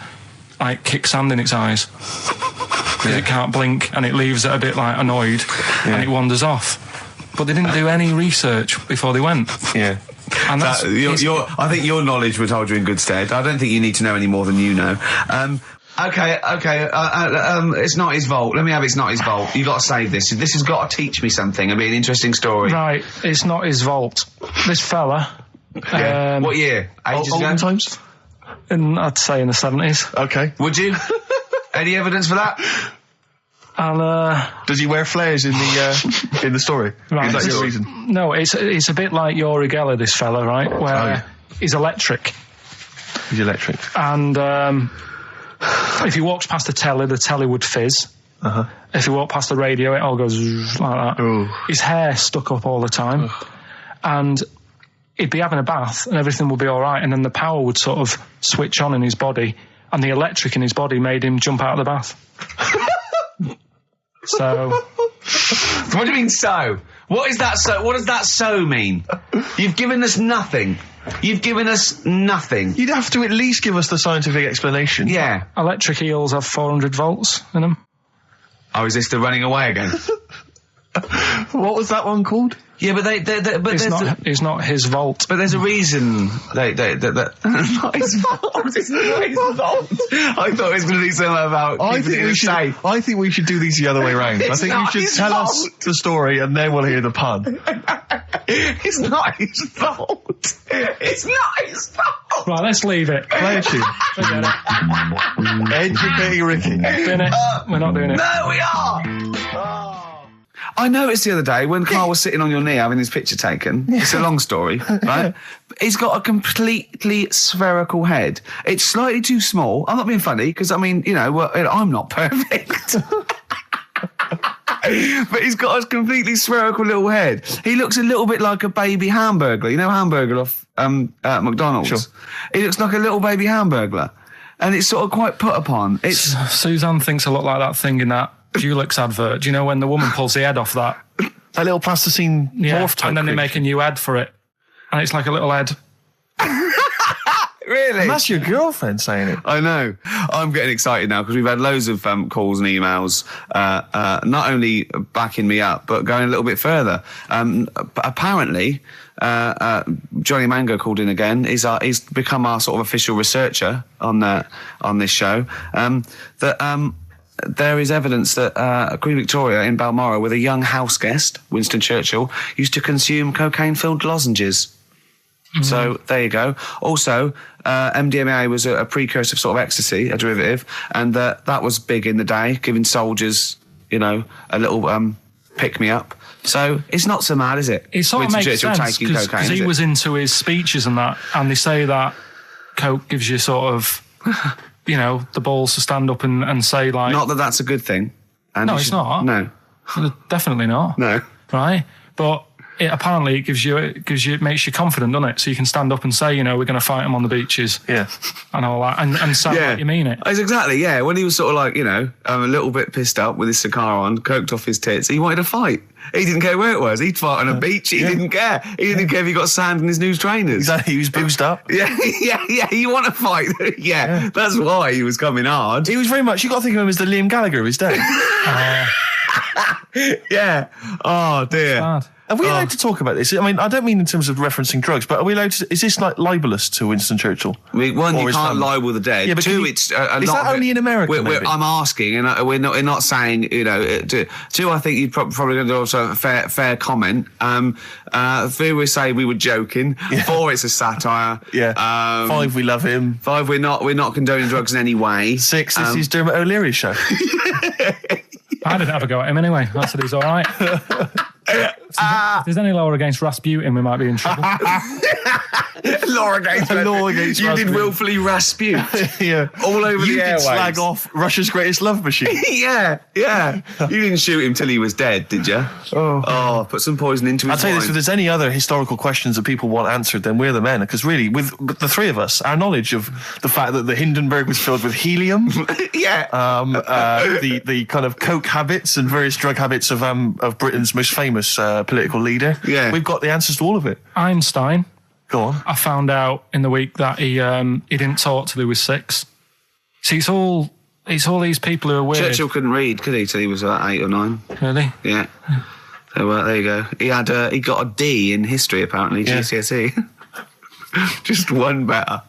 like kick sand in its eyes. Because it can't blink, and it leaves it a bit like annoyed, and it wanders off. but they didn't do any research before they went. Yeah. And that's... I think your knowledge would hold you in good stead. I don't think you need to know any more than you know. Okay. It's not his fault. Let me have It's Not His Fault. You've got to save this. This has got to teach me something. It'll be an interesting story. Right. It's not his fault. This fella... Yeah. What year? Ages ago? Olden times? I'd say in the 70s. Okay. Would you? Any evidence for that? Does he wear flares in the story? Right. Is that your reason? No, it's a bit like Uri Geller, this fella, right? Where he's electric. He's electric. And if he walks past the telly would fizz. Uh-huh. If he walked past the radio, it all goes like that. Ooh. His hair stuck up all the time. Ugh. And he'd be having a bath and everything would be all right, and then the power would sort of switch on in his body, and the electric in his body made him jump out of the bath. So... What do you mean, so? What is that so? What does that so mean? You've given us nothing. You've given us nothing. You'd have to at least give us the scientific explanation. Yeah. Electric eels have 400 volts in them. Oh, is this the running away again? What was that one called? Yeah, but it's not his fault. But there's a reason not his fault. It's not his fault. I thought it was going to be something about. I think we should do these the other way round. I think you should tell us the story and then we'll hear the pun. It's not his fault. It's not his fault. Right, let's leave it. Play a tune. Educating Ricky. Doing it. We're not doing it. No, we are. I noticed the other day when Karl was sitting on your knee having his picture taken. It's a long story, right? He's got a completely spherical head. It's slightly too small. I'm not being funny because, I mean, I'm not perfect. But he's got a completely spherical little head. He looks a little bit like a baby hamburger. You know Hamburger off McDonald's? Sure. He looks like a little baby hamburger. And it's sort of quite put upon. Suzanne thinks a lot like that thing in that Dulux advert. Do you know when the woman pulls the head off that little plasticine morph type? And then they make a new head for it, and it's like a little head. Really? And that's your girlfriend saying it. I know. I'm getting excited now because we've had loads of calls and emails, not only backing me up but going a little bit further. Apparently, Johnny Mango called in again. He's become our sort of official researcher on this show. There is evidence that Queen Victoria in Balmoral, with a young house guest, Winston Churchill, used to consume cocaine-filled lozenges. Mm-hmm. So there you go. Also, MDMA was a precursor of sort of ecstasy, a derivative, and that was big in the day, giving soldiers, a little pick-me-up. So it's not so mad, is it? It sort of makes sense because he was into his speeches and that, and they say that coke gives you sort of... the balls to stand up and say, like... Not that that's a good thing. And no, it's not. No. Definitely not. No. Right? But apparently it makes you confident, doesn't it? So you can stand up and say, we're going to fight them on the beaches. Yeah. And all that. And sound like you mean it. Exactly, yeah. When he was sort of like, a little bit pissed up with his cigar on, coked off his tits, he wanted to fight. He didn't care where it was. He'd fight on a beach. He didn't care. He didn't care if he got sand in his new trainers. Exactly. He was boozed up. Yeah. You want to fight? Yeah. That's why he was coming hard. He was very much... You got to think of him as the Liam Gallagher of his day. Yeah. Oh dear. Bad. Are we allowed to talk about this? I mean, I don't mean in terms of referencing drugs, but are we allowed to... Is this like libelous to Winston Churchill? One, you can't libel the dead. Yeah, but two, it's a lot. Is that only in America? I'm asking, and we're not saying, Two, I think you'd probably going to do also a fair comment. Three, we say we were joking. Yeah. 4, it's a satire. Yeah. 5, we love him. 5, we're not condoning drugs in any way. 6, this is Dermot O'Leary's show. I didn't have a go at him anyway. I said he's all right. If there's any law against Rasputin, we might be in trouble. Law against Rasputin. You did willfully Rasputin. Yeah. All over the airwaves. You did slag off Russia's greatest love machine. Yeah. You didn't shoot him till he was dead, did you? Oh, put some poison into his I'll tell you wine. this, if there's any other historical questions that people want answered, then we're the men. Because really, with the three of us, our knowledge of the fact that the Hindenburg was filled with helium. Yeah. The kind of coke habits and various drug habits of Britain's most famous political leader. Yeah. We've got the answers to all of it. Einstein. Go on. I found out in the week that he didn't talk till he was 6. See, it's all these people who are weird. Churchill couldn't read, could he, till he was 8 or 9? Really? Yeah. Oh, well, there you go. He got a D in history, apparently, GCSE. Just one better.